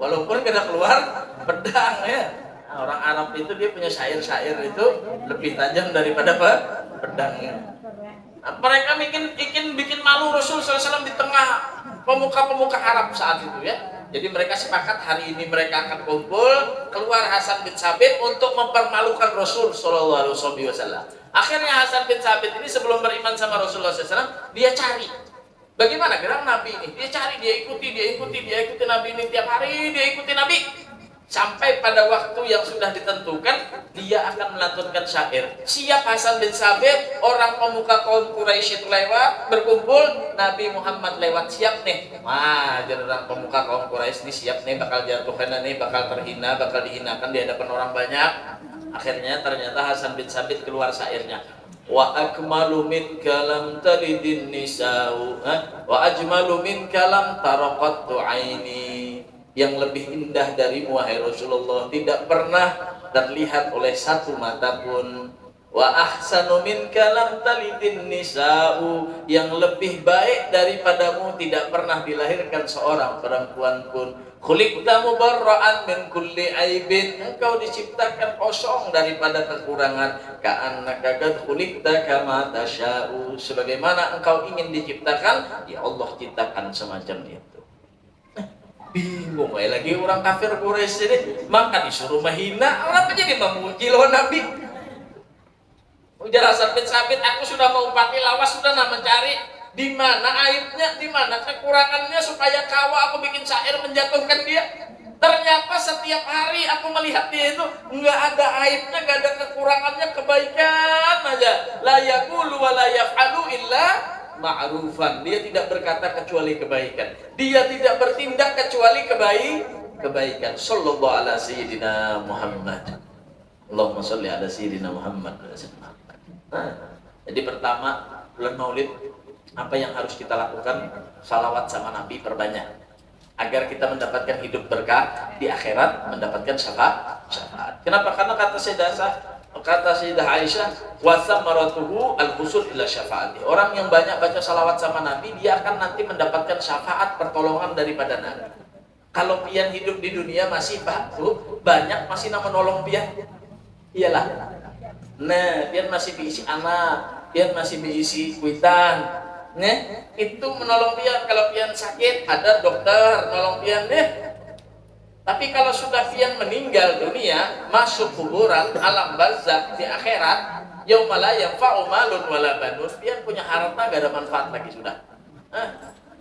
Walaupun kita keluar pedang ya. Orang Arab itu dia punya syair-syair itu lebih tajam daripada pedangnya. Mereka bikin malu Rasul SAW di tengah pemuka-pemuka Arab saat itu ya. Jadi mereka sepakat hari ini mereka akan kumpul, keluar Hasan bin Thabit untuk mempermalukan Rasul Sallallahu Alaihi Wasallam. Akhirnya Hasan bin Thabit ini sebelum beriman sama Rasulullah SAW, dia cari bagaimana gerak Nabi ini. Dia cari, dia ikuti Nabi ini tiap hari, dia ikuti Nabi. Sampai pada waktu yang sudah ditentukan, dia akan melantunkan syair. Siap Hasan bin Thabit, orang pemuka kaum Quraisy itu lewat, berkumpul, Nabi Muhammad lewat, siap nih. Wah, jadi orang pemuka kaum Quraisy ini siap nih, bakal jatuhkan nih, bakal terhina, bakal dihinakan di hadapan orang banyak. Akhirnya ternyata Hasan bin Thabit keluar syairnya. Wa akmalu min kalam talidin nisa'u, wa ajmalu min kalam taraqattu aini. Yang lebih indah dari wahai Rasulullah tidak pernah terlihat oleh satu mata pun. Wa ahsanu minka lam talidin nisa'u, yang lebih baik daripadamu tidak pernah dilahirkan seorang perempuan pun. Khuliqta mubarra'an min kulli aibin, engkau diciptakan kosong daripada kekurangan. Ka'annaka qad khuliqta kama tasya'u, sebagaimana engkau ingin diciptakan, ya Allah ciptakan semacam itu. Bingung lagi orang kafir Quraisy ini, maka disuruh menghina, orang jadi memuji lawan Nabi. Ujar sabit, aku sudah mengumpati lawas, sudah mencari di mana aibnya, di mana kekurangannya supaya kawa aku bikin syair menjatuhkan dia. Ternyata setiap hari aku melihat dia itu nggak ada aibnya, nggak ada kekurangannya, kebaikan aja. La yaqulu wa la yaf'alu illa ma'rufan. Dia tidak berkata kecuali kebaikan. Dia tidak bertindak kecuali kebaikan. Sallallahu ala sayyidina Muhammad. Allahumma sholli ala sayyidina Muhammad. Nah, jadi pertama bulan Maulid apa yang harus kita lakukan? Salawat sama Nabi perbanyak agar kita mendapatkan hidup berkah di akhirat, mendapatkan syafaat. Kenapa? Karena kata Sayyidah Aisyah, wa thamaratuhu al-husul ila syafaati. Orang yang banyak baca salawat sama Nabi, dia akan nanti mendapatkan syafaat, pertolongan daripada Nabi. Kalau pian hidup di dunia masih banyak masih menolong pian, iyalah. Nah, pian masih diisi anak, pian masih diisi kuitan. Nah, itu menolong pian. Kalau pian sakit, ada dokter menolong pian deh. Tapi kalau sudah pian meninggal dunia, masuk kuburan, alam barzakh di akhirat, yauma la yanfa'u malun wala banun, pian punya harta gak ada manfaat lagi sudah.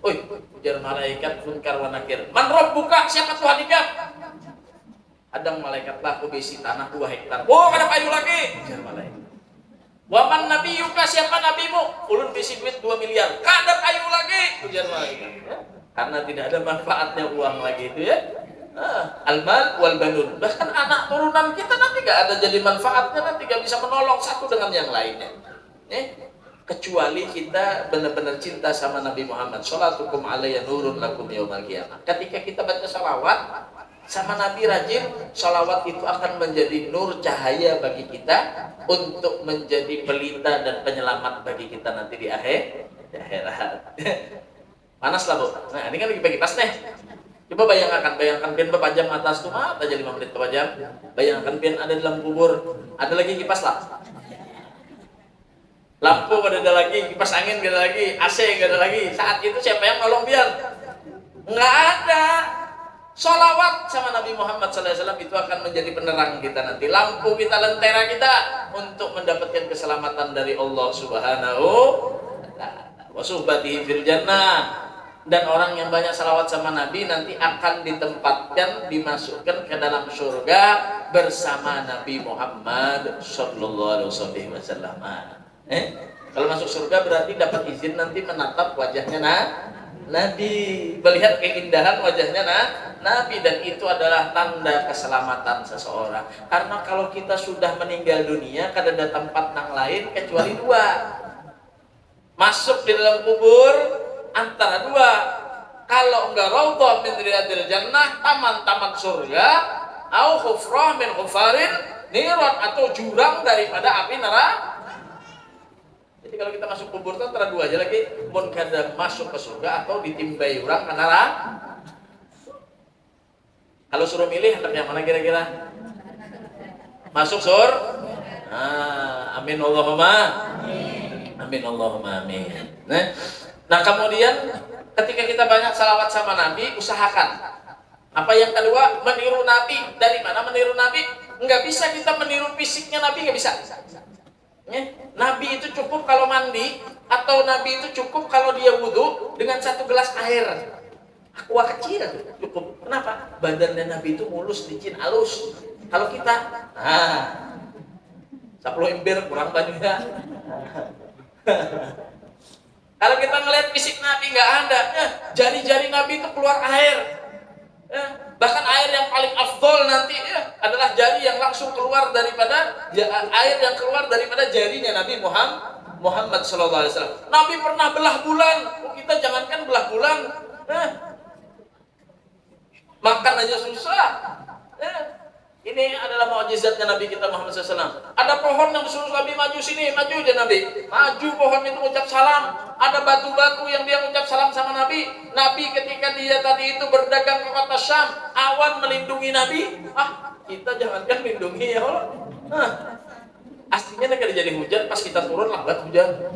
Ujar malaikat munkar wa nakir. Man rabbuka, siapa Tuhan ikam? Ada malaikat lah, aku besi tanah 2 hektar. Oh, ada kayu lagi. Ujar malaikat. Waman nabiyuka, siapa nabimu? Ulun besi duit 2 miliar. Ada kayu lagi. Ujar malaikat. Karena tidak ada manfaatnya uang lagi itu ya. Al-mal wal banun. Bahkan anak turunan kita nanti gak ada jadi manfaatnya, nanti gak bisa menolong satu dengan yang lainnya. Kecuali kita benar-benar cinta sama Nabi Muhammad. Sholatukum alaiya nurun lakum yaumal qiyamah. Ketika kita baca salawat sama Nabi rajin, salawat itu akan menjadi nur cahaya bagi kita untuk menjadi pelita dan penyelamat bagi kita nanti di akhirat. Panas lah Bu. Nah ini kan lagi pakai kipas nih. Coba bayangkan pian berpajam atas tuh mata aja 5 menit berpajam. Bayangkan pian ada dalam kubur, ada lagi kipas lah. Lampu gak ada lagi, kipas angin gak ada lagi, AC gak ada lagi. Saat itu siapa yang nolong pian? Nggak ada. Sholawat sama Nabi Muhammad SAW itu akan menjadi penerang kita nanti, lampu kita, lentera kita untuk mendapatkan keselamatan dari Allah Subhanahu wa suhbatihi fil jannah. Dan orang yang banyak salawat sama Nabi nanti akan ditempatkan, dimasukkan ke dalam surga bersama Nabi Muhammad Sallallahu Alaihi Wasallam. Kalau masuk surga berarti dapat izin nanti menatap wajahnya Nabi, melihat keindahan wajahnya Nabi, dan itu adalah tanda keselamatan seseorang. Karena kalau kita sudah meninggal dunia, kada ada tempat nang lain kecuali 2. Masuk di dalam kubur antara 2. Kalau enggak raudhah min riyadil jannah, taman-taman surga, au khufrah min khufarin niran, atau jurang daripada api neraka. Jadi kalau kita masuk kubur itu antara 2 aja lagi, mun kada masuk ke surga atau ditimbai orang ke neraka. Kalau suruh milih hendak yang mana kira-kira? Masuk amin Allahumma amin Allahumma amin. Nah kemudian ketika kita banyak salawat sama Nabi, usahakan apa yang kedua, meniru Nabi. Dari mana meniru Nabi? Nggak bisa kita meniru fisiknya Nabi, nggak bisa. Nabi itu cukup kalau mandi, atau Nabi itu cukup kalau dia wudhu dengan 1 gelas air aqua kecil cukup. Kenapa? Badannya Nabi itu mulus, licin, halus. Kalau kita 10 ember kurang banyaknya. Kalau kita ngelihat fisik Nabi nggak ada, jari-jari Nabi itu keluar air. Bahkan air yang paling afdol nanti adalah jari yang langsung keluar daripada air yang keluar daripada jarinya Nabi Muhammad sallallahu alaihi wasallam. Nabi pernah belah bulan. Kita jangankan belah bulan, makan aja susah. Ini adalah mukjizatnya Nabi kita Muhammad SAW. Ada pohon yang disuruh Nabi maju sini, maju aja Nabi. Maju pohon itu mengucap salam. Ada batu-batu yang dia mengucap salam sama Nabi. Nabi ketika dia tadi itu berdagang ke kota Syam, awan melindungi Nabi. Kita jangankan melindungi ya Allah. Aslinya negara jadi hujan, pas kita turun lambat hujan.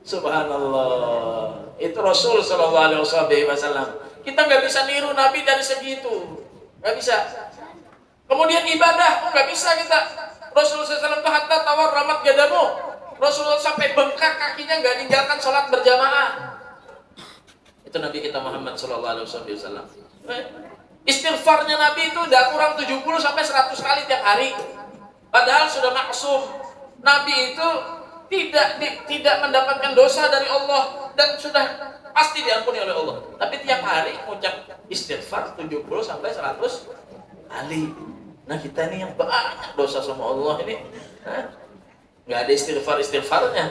Subhanallah. Itu Rasul Shallallahu Alaihi Wasallam. Kita nggak bisa niru Nabi dari segi itu. Nggak bisa. Kemudian ibadah, nggak bisa kita. Rasulullah SAW itu hatta tawar ramat gadamu. Rasulullah sampai bengkak kakinya nggak ninggalkan sholat berjamaah. Itu Nabi kita Muhammad SAW. Istighfarnya Nabi itu udah kurang 70 sampai 100 kali tiap hari. Padahal sudah maksum. Nabi itu tidak mendapatkan dosa dari Allah dan sudah pasti diampuni oleh Allah. Tapi tiap hari mengucap istighfar 70 sampai 100 kali. Nah kita ini yang banyak dosa sama Allah ini, nggak ada istighfarnya,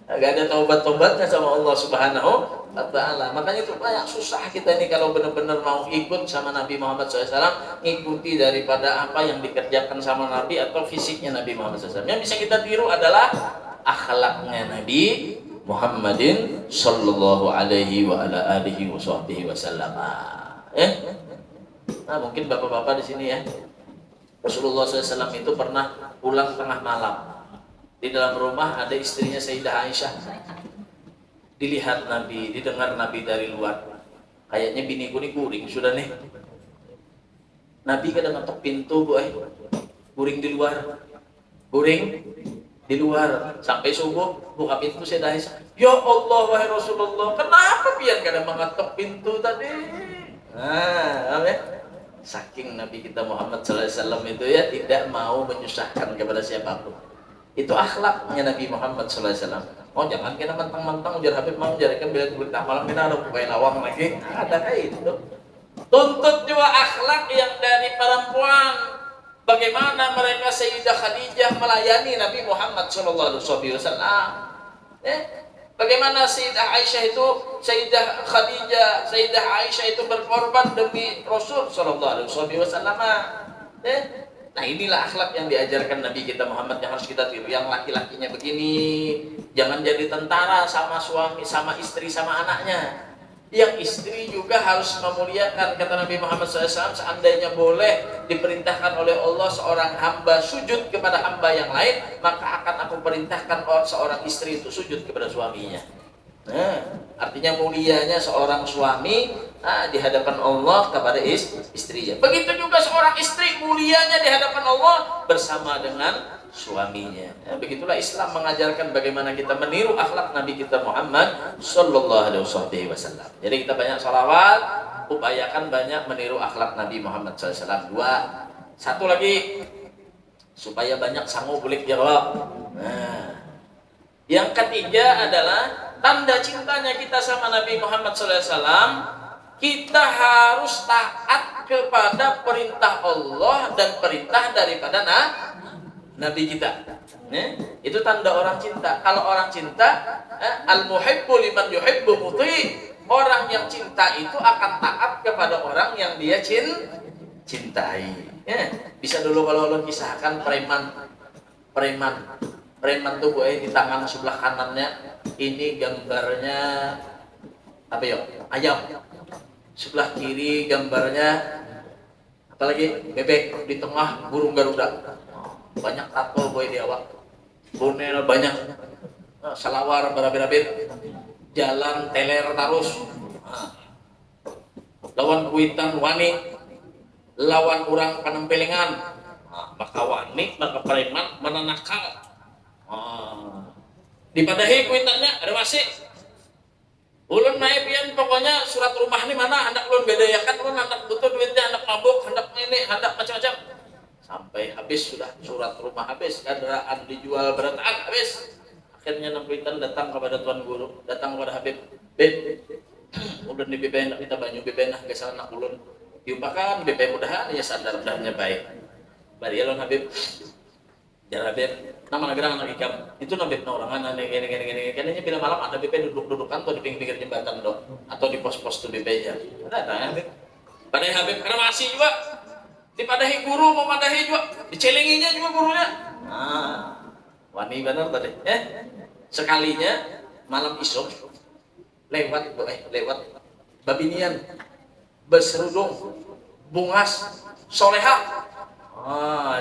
nggak ada taubat-taubatnya sama Allah Subhanahu wa Ta'ala. Makanya itu banyak susah kita ini kalau benar-benar mau ikut sama Nabi Muhammad SAW, ngikuti daripada apa yang dikerjakan sama Nabi atau fisiknya Nabi Muhammad SAW. Yang bisa kita tiru adalah akhlaknya Nabi Muhammadin sallallahu alaihi wa ala alihi wasallam. Nah, mungkin bapak-bapak di sini ya. Rasulullah SAW itu pernah pulang tengah malam. Di dalam rumah ada istrinya Sayyidah Aisyah. Dilihat Nabi, didengar Nabi dari luar. Kayaknya biniku nih kuring sudah nih. Nabi kadang ngetok pintu, Bu. Kuring di luar. Kuring di luar sampai subuh buka pintu Sayyidah Aisyah. Ya Allah wahai Rasulullah, kenapa pian kada mengetok pintu tadi? Saking Nabi kita Muhammad SAW itu ya tidak mau menyusahkan kepada siapapun. Itu akhlaknya Nabi Muhammad SAW. Oh jangan kena mentang-mentang ujar Habib mau jadikan bila berita malam kita ada bukai lawang lagi. Ada kayak itu. Tuntut juga akhlak yang dari perempuan. Bagaimana mereka Sayyidah Khadijah melayani Nabi Muhammad SAW. Bagaimana Sayyidah Aisyah itu, Sayyidah Khadijah, Sayyidah Aisyah itu berkorban demi Rasul SAW. Nah inilah akhlak yang diajarkan Nabi kita Muhammad yang harus kita tiru. Yang laki-lakinya begini, jangan jadi tentara sama suami, sama istri, sama anaknya. Yang istri juga harus memuliakan, kata Nabi Muhammad SAW, seandainya boleh diperintahkan oleh Allah seorang hamba sujud kepada hamba yang lain, maka akan aku perintahkan seorang istri itu sujud kepada suaminya. Nah, artinya mulianya seorang suami di hadapan Allah kepada istrinya. Begitu juga seorang istri mulianya di hadapan Allah bersama dengan suaminya. Begitulah Islam mengajarkan bagaimana kita meniru akhlak Nabi kita Muhammad sallallahu alaihi wasallam. Jadi kita banyak salawat, upayakan banyak meniru akhlak Nabi Muhammad SAW. Satu lagi supaya banyak sangu bulik jawab. Yang ketiga adalah tanda cintanya kita sama Nabi Muhammad SAW. Kita harus taat kepada perintah Allah dan perintah daripada Nabi kita. Itu tanda orang cinta. Kalau orang cinta, al-muhibbu liman yuhibbu muti. Orang yang cinta itu akan taat kepada orang yang dia cintai. Bisa dulu kalau kisahkan preman tuh Bu, di tangan sebelah kanannya ini gambarnya apa ya? Ayam. Sebelah kiri gambarnya apalagi bebek, di tengah burung garuda. Banyak tato boy di awak, bonel banyak, salawar berabe-rabe, jalan teler terus, lawan kuitan wani, lawan orang panempelengan, maka wani maka preman menanakal, dipadahi kuitannya ada masih, ulun naik pian pokoknya surat rumah ini mana hendak ulun bedayakan, ulun hendak butuh duitnya, hendak mabuk, hendak ini, hendak macam-macam. Sampai habis sudah surat rumah habis, kendaraan dijual berataan habis. Akhirnya Nampuitan datang kepada Tuan Guru, datang kepada Habib. Beb, ulun di BPN kita banyu BPN ke sana ulun diumpakan BPN mudahan ya sadar udahnya baik. Bari alon Habib. Jar Habib, nama negara anak ikam. Itu Habib orangan gini. Kayaknya bila malam ada BPN duduk-dudukan tuh di pinggir jembatan atau di pos-pos tuh BPN. Ada Habib. Pada Habib karena masih juga dipadahi guru mau madahi juga dicelinginya juga gurunya. Wani bener tadi sekalinya malam isuk lewat babinian berserudung bungas soleha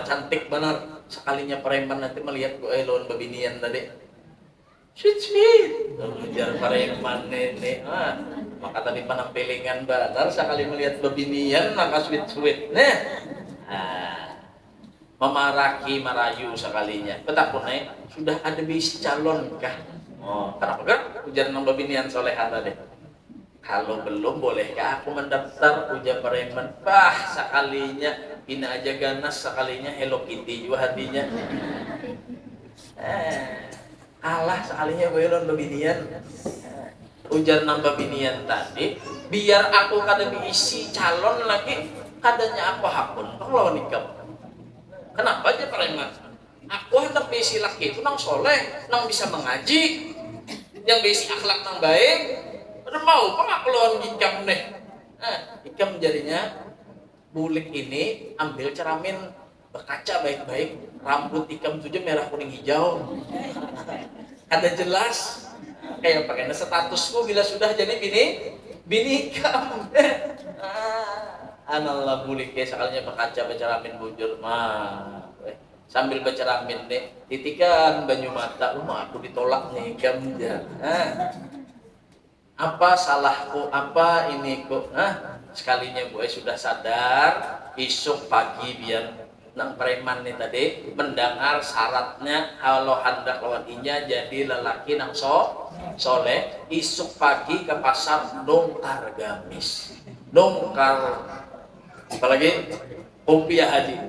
cantik bener. Sekalinya preman nanti melihat lawan babinian tadi sweet ujar preman nenek maka tadi penampilingan benar sekali melihat babinian maka sweet memaraki merayu sekalinya betapun sudah ada bisi calon kah kenapa kan ujar nang babinian soleha tadi kalau belum bolehkah aku mendaftar ujar preman sekalinya bina aja ganas sekalinya Hello Kitty juga hatinya kalah sekalinya belon babinian ujar nambah binian tadi biar aku kada diisi calon lagi kadanya aku hakun kalau nikah kenapa aja preman aku hendak diisi laki itu nang soleh nang bisa mengaji yang diisi akhlak nang baik udah mau kok aku lawan ikam nih ikam jadinya bulik ini ambil ceramin berkaca baik-baik rambut ikam tujuh merah kuning hijau ada jelas kayak pakai statusku bila sudah jadi bini ikam anallah bulik ya sekalinya berkaca berceramin bujur sambil berceramin nih titikan banyu mata aku ditolak nih ikam apa salahku apa ini kok sekalinya gue sudah sadar isuk pagi biar nang preman nih tadi mendengar syaratnya kalau hendak lawan inya jadi lelaki nang soleh isuk pagi ke pasar nongkar gamis nongkar apalagi kopiah haji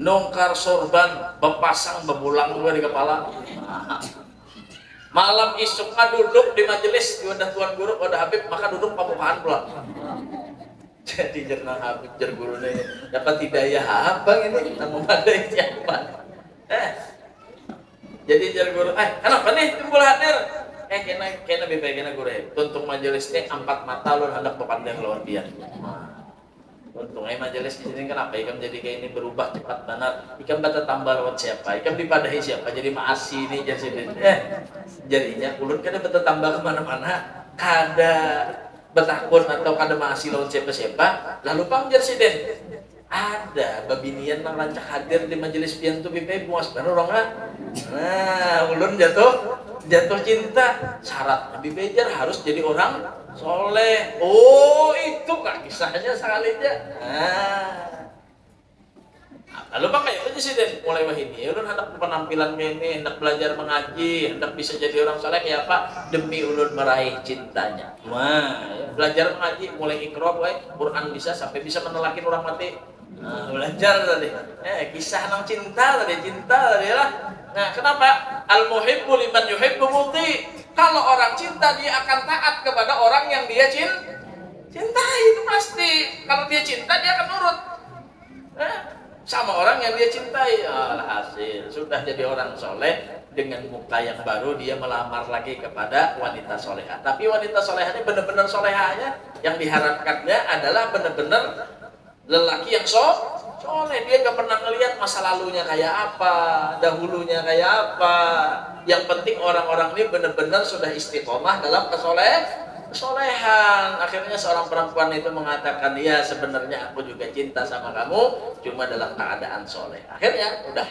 nongkar sorban bepasang bebulang juga di kepala malam isuknya duduk di majelis di wadah tuan guru wadah Habib maka duduk pamukaan pula jadi jernang Habib jer gurunya dapat hidayah apa ini kita memadai siapa jadi jer guru kenapa nih timbul hadir kena bebek kena guru tuntung majelisnya 4 mata lu hendak berpandang lawan dia untung majelis di sini kenapa ikam jadi kayak ini berubah cepat benar ikam bata tambah lewat siapa ikam dipadahi siapa jadi maasi ini jadi jadinya ulun kada bata tambah kemana-mana kada betakun atau kada maasi lawan siapa lalu panggil siden ada babinian nang rancak hadir di majelis pian tu bipe buas bener orang ulun jatuh cinta syarat bipe harus jadi orang soleh itu kak kisahnya sekalinya lalu bang kayak aja sih deh mulai wahini ulun hendak penampilan kayak ini hendak belajar mengaji hendak bisa jadi orang soleh ya pak demi ulun meraih cintanya belajar mengaji mulai ikro Quran bisa sampai bisa menelakin orang mati belajar tadi kisah nang cinta tadi lah kenapa al muhibbu liman yuhibbu muti kalau orang cinta dia akan taat kepada orang yang dia cintai itu pasti kalau dia cinta dia akan nurut sama orang yang dia cintai hasil sudah jadi orang soleh dengan muka yang baru dia melamar lagi kepada wanita soleha tapi wanita solehanya benar-benar solehanya yang diharapkannya adalah benar-benar lelaki yang soleh dia gak pernah ngelihat masa lalunya kayak apa dahulunya kayak apa yang penting orang-orang ini benar-benar sudah istiqomah dalam kesolehan akhirnya seorang perempuan itu mengatakan ya sebenarnya aku juga cinta sama kamu cuma dalam keadaan soleh akhirnya udah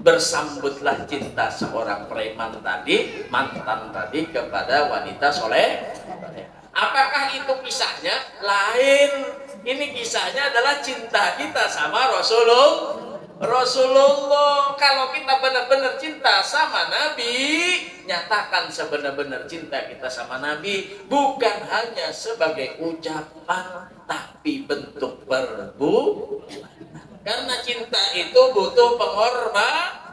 bersambutlah cinta seorang preman tadi mantan tadi kepada wanita soleh apakah itu kisahnya lain ini kisahnya adalah cinta kita sama Rasulullah. Kalau kita benar-benar cinta sama Nabi, nyatakan sebenar-benar cinta kita sama Nabi bukan hanya sebagai ucapan tapi bentuk perbuatan. Karena cinta itu butuh pengorbanan.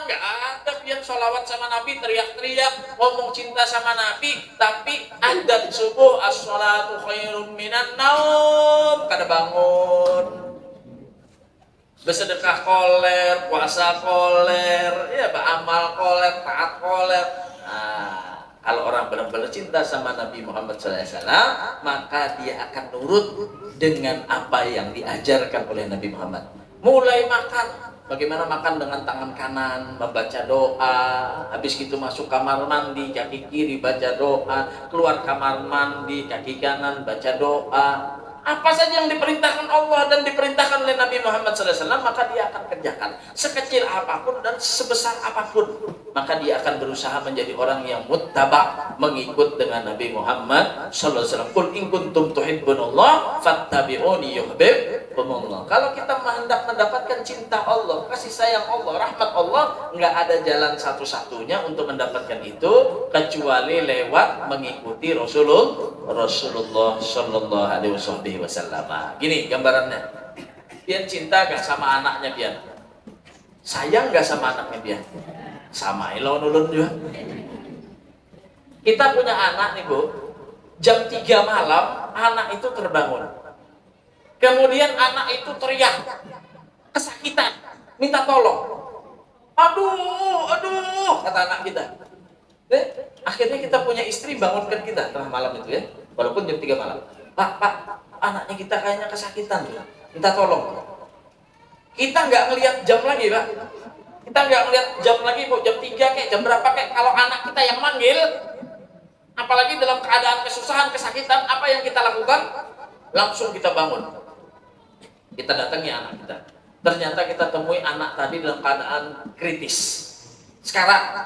Gak ada yang sholawat sama Nabi teriak-teriak ngomong cinta sama Nabi tapi adab subuh as-sholatu khairum minan naum kada bangun bersedekah koler puasa koler ya beramal koler taat koler Kalau orang benar-benar cinta sama Nabi Muhammad SAW, maka dia akan nurut dengan apa yang diajarkan oleh Nabi Muhammad. Mulai makan, bagaimana makan dengan tangan kanan, membaca doa, habis itu masuk kamar mandi, kaki kiri baca doa, keluar kamar mandi, kaki kanan baca doa. Apa saja yang diperintahkan Allah dan diperintahkan oleh Nabi Muhammad SAW, maka dia akan kerjakan. Sekecil apapun dan sebesar apapun, maka dia akan berusaha menjadi orang yang muttaba, mengikut dengan Nabi Muhammad SAW. Qul in kuntum tuhibbunallah fattabi'uni yuhibbukumullah. Kalau kita hendak mendapatkan cinta Allah, kasih sayang Allah, rahmat Allah, nggak ada jalan satu-satunya untuk mendapatkan itu kecuali lewat mengikuti Rasulullah Shallallahu Alaihi Wasallam. Gini gambarannya, Pian cinta gak sama anaknya Pian? Sayang gak sama anaknya Pian? Sama ilo nulun juga. Kita punya anak nih Bu, jam 3 malam anak itu terbangun, kemudian anak itu teriak kesakitan, minta tolong. Aduh kata anak kita. Akhirnya kita punya istri bangunkan kita tengah malam itu ya, walaupun jam 3 malam. Pak, anaknya kita kayaknya kesakitan tuh, minta tolong. Kita nggak ngelihat jam lagi Pak, kita nggak ngelihat jam lagi Bu, jam 3 kayak jam berapa kayak. Kalau anak kita yang manggil, apalagi dalam keadaan kesusahan, kesakitan, apa yang kita lakukan? Langsung kita bangun, kita datangi anak kita. Ternyata kita temui anak tadi dalam keadaan kritis. Sekarang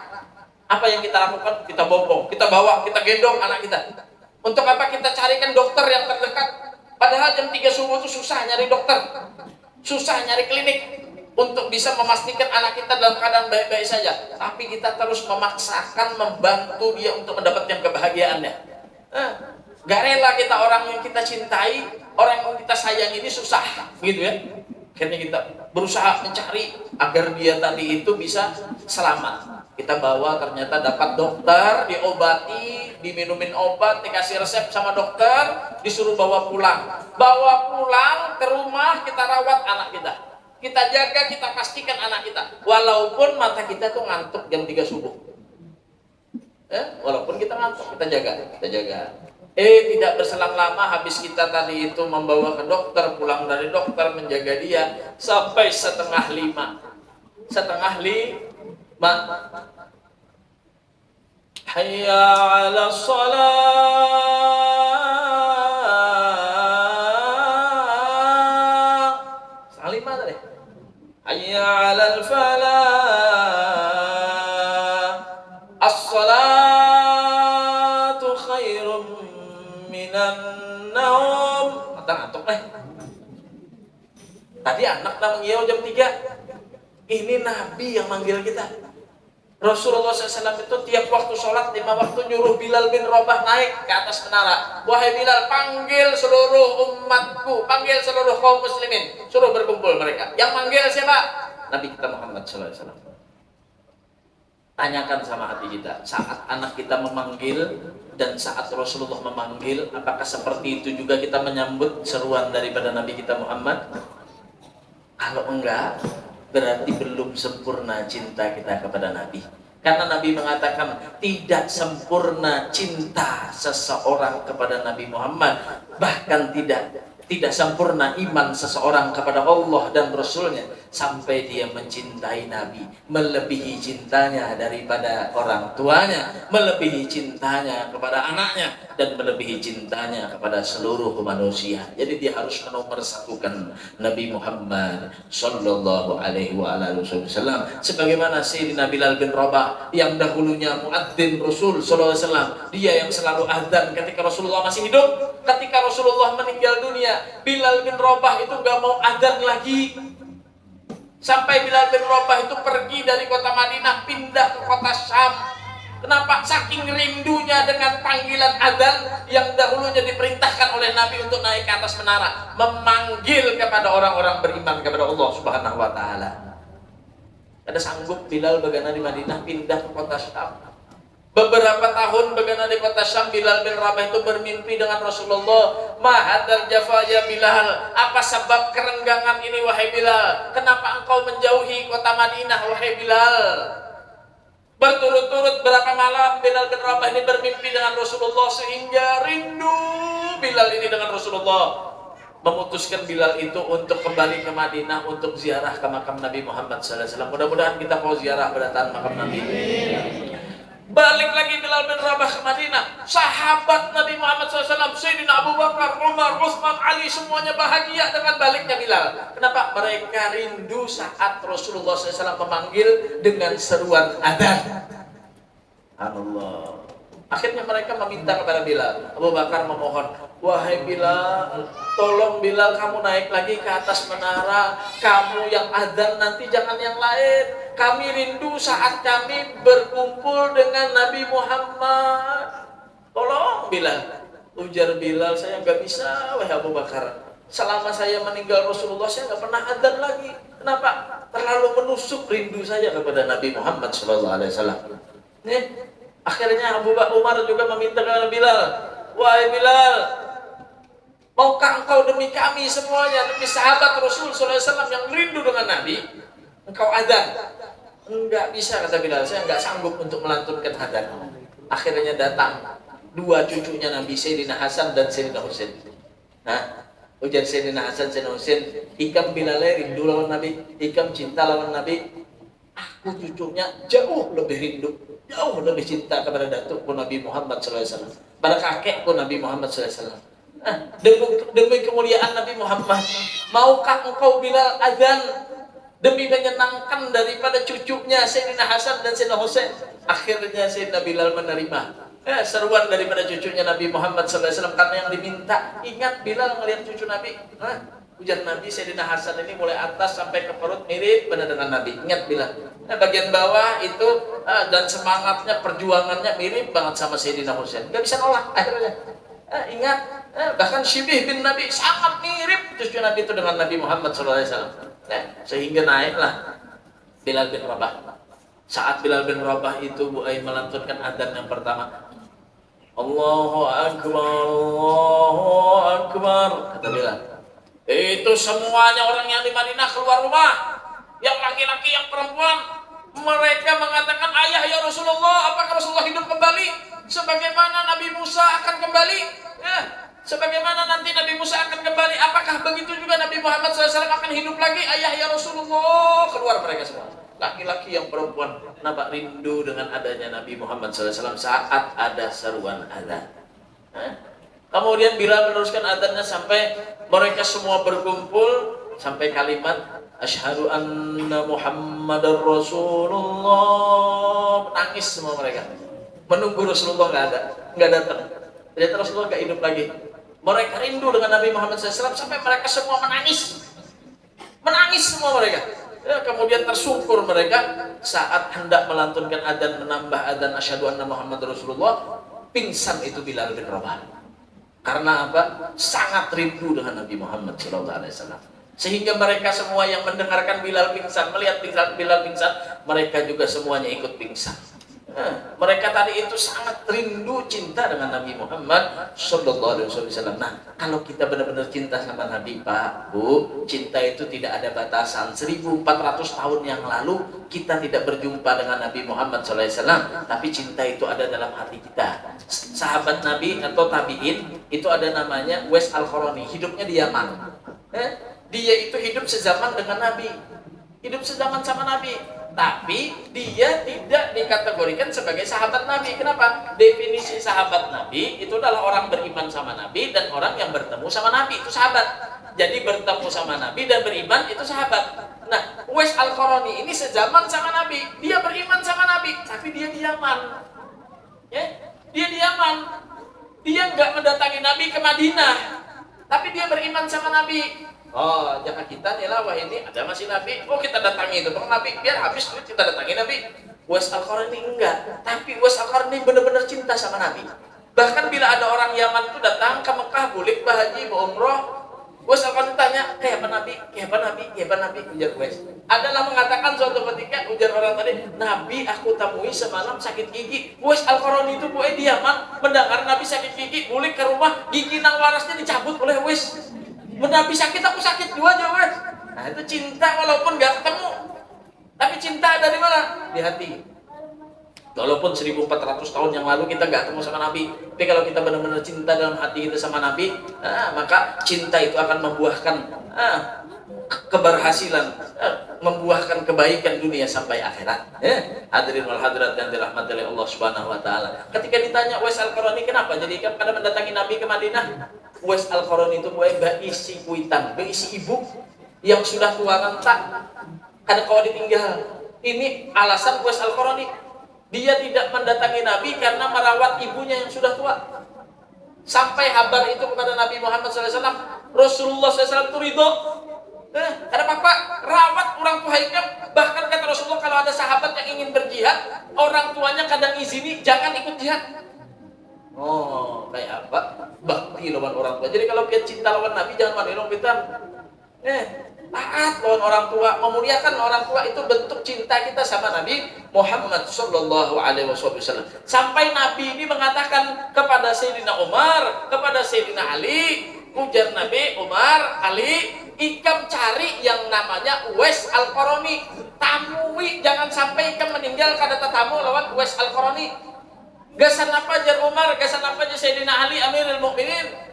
apa yang kita lakukan? Kita bopong, kita bawa, kita gendong anak kita. Untuk apa? Kita carikan dokter yang terdekat. Padahal jam 3 subuh itu susah nyari dokter, susah nyari klinik untuk bisa memastikan anak kita dalam keadaan baik-baik saja. Tapi kita terus memaksakan membantu dia untuk mendapatkan kebahagiaannya. Gak rela kita orang yang kita cintai, orang yang kita sayang ini susah, gitu ya. Akhirnya kita berusaha mencari agar dia tadi itu bisa selamat. Kita bawa, ternyata dapat dokter, diobati, diminumin obat, dikasih resep sama dokter, disuruh bawa pulang. Bawa pulang ke rumah, kita rawat anak kita. Kita jaga, kita pastikan anak kita. Walaupun mata kita tuh ngantuk jam 3 subuh. Walaupun kita ngantuk, kita jaga. Tidak berselang lama, habis kita tadi itu membawa ke dokter, pulang dari dokter, menjaga dia, sampai setengah 5. Hayya 'ala shalah. Setengah 5 tadi. Hayya 'alal falah. As-salatu khairum minan naum. Ngantuk nih. Tadi anak nangis jam 3. Ini Nabi yang manggil kita. Rasulullah SAW itu tiap waktu sholat 5 waktu nyuruh Bilal bin Rabah naik ke atas menara. Wahai Bilal, panggil seluruh umatku, panggil seluruh kaum muslimin, suruh berkumpul mereka. Yang manggil siapa? Nabi kita Muhammad SAW. Tanyakan sama hati kita, saat anak kita memanggil dan saat Rasulullah memanggil, apakah seperti itu juga kita menyambut seruan daripada Nabi kita Muhammad? Kalau enggak, berarti belum sempurna cinta kita kepada Nabi. Karena Nabi mengatakan tidak sempurna cinta seseorang kepada Nabi Muhammad, bahkan tidak sempurna iman seseorang kepada Allah dan Rasulnya sampai dia mencintai Nabi melebihi cintanya daripada orang tuanya, melebihi cintanya kepada anaknya, dan melebihi cintanya kepada seluruh manusia. Jadi dia harus menomorsatukan Nabi Muhammad Sallallahu Alaihi Wasallam. Sebagaimana Sayyidina Bilal bin Rabah yang dahulunya muadzin Rasul Sallallahu Alaihi Wasallam, dia yang selalu adzan ketika Rasulullah masih hidup. Ketika Rasulullah meninggal dunia, Bilal bin Rabah itu nggak mau adzan lagi. Sampai Bilal bin Rabah itu pergi dari kota Madinah pindah ke kota Syam. Kenapa? Saking rindunya dengan panggilan adzan yang dahulunya diperintahkan oleh Nabi untuk naik ke atas menara, memanggil kepada orang-orang beriman kepada Allah Subhanahu wa taala. Ada sanggup Bilal bagaimana di Madinah pindah ke kota Syam. Beberapa tahun bagaimana di kota Syam, Bilal bin Rabah itu bermimpi dengan Rasulullah. Mahadal jafa ya Bilal, apa sebab kerenggangan ini wahai Bilal? Kenapa engkau menjauhi kota Madinah wahai Bilal? Berturut-turut berapa malam Bilal bin Rabah ini bermimpi dengan Rasulullah sehingga rindu Bilal ini dengan Rasulullah. Memutuskan Bilal itu untuk kembali ke Madinah untuk ziarah ke makam Nabi Muhammad SAW. Mudah-mudahan kita mau ziarah berdatangan makam Nabi. Balik lagi Bilal bin Rabah ke Madinah. Sahabat Nabi Muhammad SAW, Sayyidina Abu Bakar, Umar, Utsman, Ali, semuanya bahagia dengan baliknya Bilal. Kenapa? Mereka rindu saat Rasulullah SAW memanggil dengan seruan adzan. Allah. Akhirnya mereka meminta kepada Bilal. Abu Bakar memohon, wahai Bilal, tolong Bilal kamu naik lagi ke atas menara. Kamu yang adzan nanti, jangan yang lain. Kami rindu saat kami berkumpul dengan Nabi Muhammad. Tolong Bilal. Ujar Bilal, saya nggak bisa, wahai Abu Bakar. Selama saya meninggal Rasulullah, saya nggak pernah adzan lagi. Kenapa? Terlalu menusuk rindu saya kepada Nabi Muhammad SAW. Akhirnya Abu Bakar Umar juga meminta kepada Bilal, wahai Bilal, maukah engkau demi kami semuanya, demi sahabat Rasul SAW yang rindu dengan Nabi, engkau adzan? Enggak bisa, kata Bilal, saya enggak sanggup untuk melantunkan adzan. Akhirnya datang dua cucunya Nabi, Sayyidina Hasan dan Sayyidina Husain. Nah, ujar Sayyidina Hasan, Sayyidina Husain, ikam Bilal rindu lawan Nabi, ikam cinta lawan Nabi. Aku cucunya jauh lebih rindu, jauh lebih cinta kepada datukku Nabi Muhammad SAW, pada kakekku Nabi Muhammad SAW. Nah, demi kemuliaan Nabi Muhammad, maukah engkau Bilal adzan demi menyenangkan daripada cucunya Sayyidina Hasan dan Sayyidina Husain? Akhirnya Sayyidina Bilal menerima seruan daripada cucunya Nabi Muhammad SAW karena yang diminta. Ingat Bilal ngelihat cucu Nabi, ujar Nabi, Sayyidina Hasan ini mulai atas sampai ke perut mirip benar dengan Nabi. Ingat Bilal. Bagian bawah itu dan semangatnya, perjuangannya mirip banget sama Sayyidina Husain. Gak bisa nolak akhirnya. Ingat, bahkan Syibih bin Nabi sangat mirip cucu Nabi itu dengan Nabi Muhammad SAW. Sehingga naiklah Bilal bin Rabah. Saat Bilal bin Rabah itu melantunkan adzan yang pertama, Allahu Akbar, Allahu Akbar, kata Bilal. Itu semuanya orang yang di Madinah keluar rumah, yang laki-laki, yang perempuan. Mereka mengatakan, ayah ya Rasulullah, apakah Rasulullah hidup kembali? Sebagaimana Nabi Musa akan kembali? Sebagaimana nanti Nabi Musa akan kembali, apakah begitu juga Nabi Muhammad SAW akan hidup lagi? Ayah ya Rasulullah. Keluar mereka semua, laki-laki yang perempuan, nampak rindu dengan adanya Nabi Muhammad SAW saat ada seruan adzan. Kemudian Bilal meneruskan adzannya sampai mereka semua berkumpul sampai kalimat asyhadu anna Muhammadar Rasulullah. Menangis semua mereka, menunggu Rasulullah nggak datang. Ternyata Rasulullah nggak hidup lagi. Mereka rindu dengan Nabi Muhammad SAW sampai mereka semua menangis semua mereka. Kemudian tersungkur mereka saat hendak melantunkan adzan, menambah adzan asyhadu anna Muhammad Rasulullah. Pingsan itu Bilal bin Rabah. Karena apa? Sangat rindu dengan Nabi Muhammad SAW. Sehingga mereka semua yang mendengarkan Bilal pingsan, melihat Bilal pingsan, mereka juga semuanya ikut pingsan. Mereka tadi itu sangat rindu cinta dengan Nabi Muhammad SAW. Nah, kalau kita benar-benar cinta sama Nabi, Pak, Bu, cinta itu tidak ada batasan. 1400 tahun yang lalu kita tidak berjumpa dengan Nabi Muhammad SAW, tapi cinta itu ada dalam hati kita. Sahabat Nabi atau tabi'in itu ada namanya Uwais Al-Qarani, hidupnya di Yaman. Dia itu hidup sezaman dengan Nabi, hidup sezaman sama Nabi. Tapi dia tidak dikategorikan sebagai sahabat Nabi. Kenapa? Definisi sahabat Nabi itu adalah orang beriman sama Nabi dan orang yang bertemu sama Nabi, itu sahabat. Jadi bertemu sama Nabi dan beriman itu sahabat. Nah, Uwais Al-Qarani ini sezaman sama Nabi, dia beriman sama Nabi, tapi dia di Yaman. Dia di Yaman. Dia nggak mendatangi Nabi ke Madinah, tapi dia beriman sama Nabi. Oh, jangan kita nih lah, wah ini ada masih Nabi, oh kita datangi itu Bang Nabi, biar habis duit kita datangi Nabi. Uwais Al-Qarani enggak, tapi Uwais Al-Qarani benar-benar cinta sama Nabi. Bahkan bila ada orang Yaman itu datang ke Mekah, bulik bahaji, umroh, Uwais Al-Qarani tanya, kayak apa Nabi, kayak apa Nabi, kayak apa Nabi, ujar Uwais. Adalah mengatakan suatu ketika, ujar orang tadi, Nabi aku temui semalam sakit gigi. Uwais Al-Qarani itu di Yaman, mendengar Nabi sakit gigi, bulik ke rumah, gigi nang warasnya dicabut oleh Uwais. Nabi sakit, aku sakit dua aja, Uwais. Nah itu cinta walaupun gak ketemu, tapi cinta dari mana? Di hati. Walaupun 1400 tahun yang lalu kita nggak ketemu sama Nabi, tapi kalau kita benar-benar cinta dalam hati kita sama Nabi, maka cinta itu akan membuahkan keberhasilan, membuahkan kebaikan dunia sampai akhirat. Hadirin wal hadirat yang dirahmati oleh Allah Subhanahu wa taala. Ketika ditanya Uwais Al-Qarani kenapa jadi pada mendatangi Nabi ke Madinah, Uwais Al-Qarani itu berisi kuitan, berisi ibu yang sudah tua renta, ada kalau ditinggal. Ini alasan Uwais Al-Qarani. Dia tidak mendatangi Nabi karena merawat ibunya yang sudah tua. Sampai kabar itu kepada Nabi Muhammad SAW, Rasulullah SAW itu ridho. Ada apa? Rawat orang tua Haikam. Bahkan kata Rasulullah, kalau ada sahabat yang ingin berjihad, orang tuanya kadang izini, jangan ikut jihad. Oh, kayak apa? Bakti lawan orang tua. Jadi kalau kita cinta lawan Nabi, jangan manilong kita. Taat lawan orang tua, memuliakan orang tua, itu bentuk cinta kita sama Nabi Muhammad Sallallahu Alaihi Wasallam. Sampai Nabi ini mengatakan kepada Sayyidina Umar, kepada Sayyidina Ali, ujar Nabi, Umar, Ali, ikam cari yang namanya Uwais Al-Qarani. Tamui, jangan sampai ikam meninggal kada tetamu lawan Uwais Al-Qarani. Gasan apa jar Umar, gasan apa jar Sayyidina Ali Amirul Mukminin.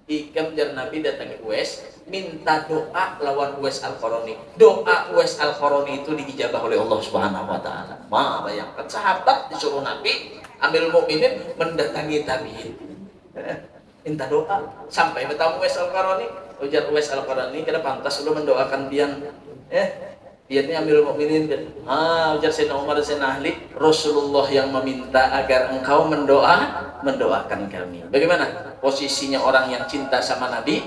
Ikam jar Nabi datangi Uwais, minta doa lawan Uwais Al-Qarani. Doa Uwais Al-Qarani itu diijabah oleh Allah Subhanahu wa taala. Bayangkan sahabat disuruh Nabi Amirul Mukminin mendatangi tabi'in. Minta doa sampai bertemu Uwais Al-Qarani. Ujar Uwais Al-Qarani, kira pantas lu mendoakan pian. Pian ini Amirul Mukminin. Ujar Sayyidina Umar dan Sayyidina Ali, Rasulullah yang meminta agar engkau mendoakan kami. Bagaimana posisinya orang yang cinta sama Nabi?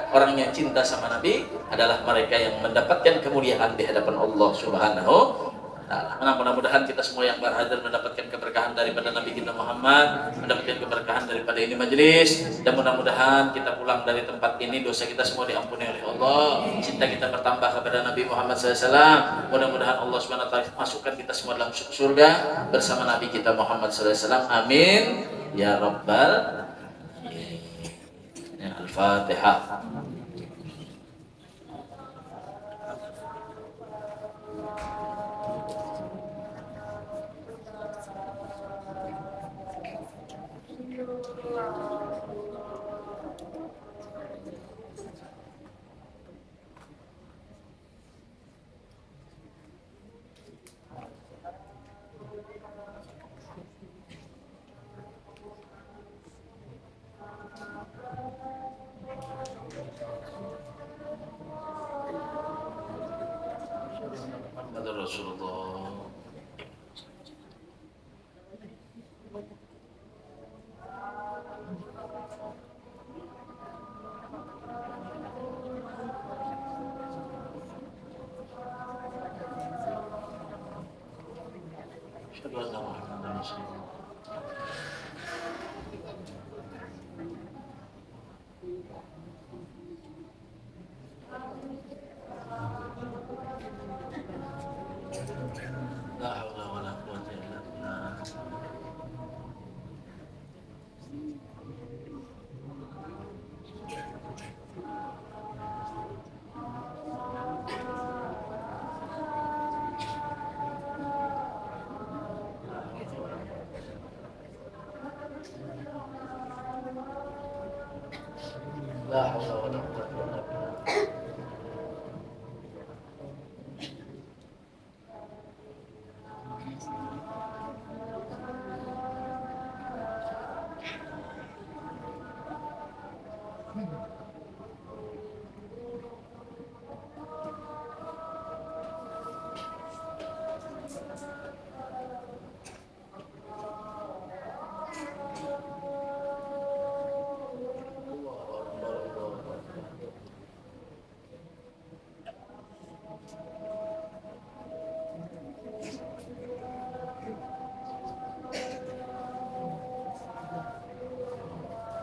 Orang yang cinta sama Nabi adalah mereka yang mendapatkan kemuliaan di hadapan Allah Subhanahu wa taala. Mudah-mudahan kita semua yang berhadir mendapatkan keberkahan daripada Nabi kita Muhammad, mendapatkan keberkahan daripada ini majelis, dan mudah-mudahan kita pulang dari tempat ini dosa kita semua diampuni oleh Allah, cinta kita bertambah kepada Nabi Muhammad SAW. Mudah-mudahan Allah Subhanahu wa taala masukkan kita semua dalam surga bersama Nabi kita Muhammad SAW. Amin ya rabbal alamin. Al-Fatihah. Rasulullah. Asyhadu anna Muhammadan Rasulullah. La haula wala quwwata illa billah. La haula wala quwwata illa billah.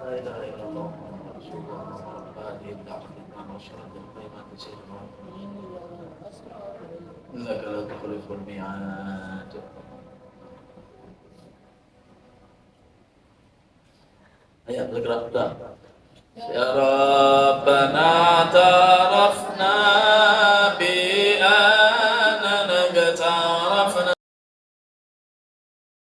La ilaha illallah Rasulullah Muhammadin da'watan wa syaratul qaimat sayyidina innaka la tukhliful mi'ad. Ayo bergerak dah. Ya Rabb.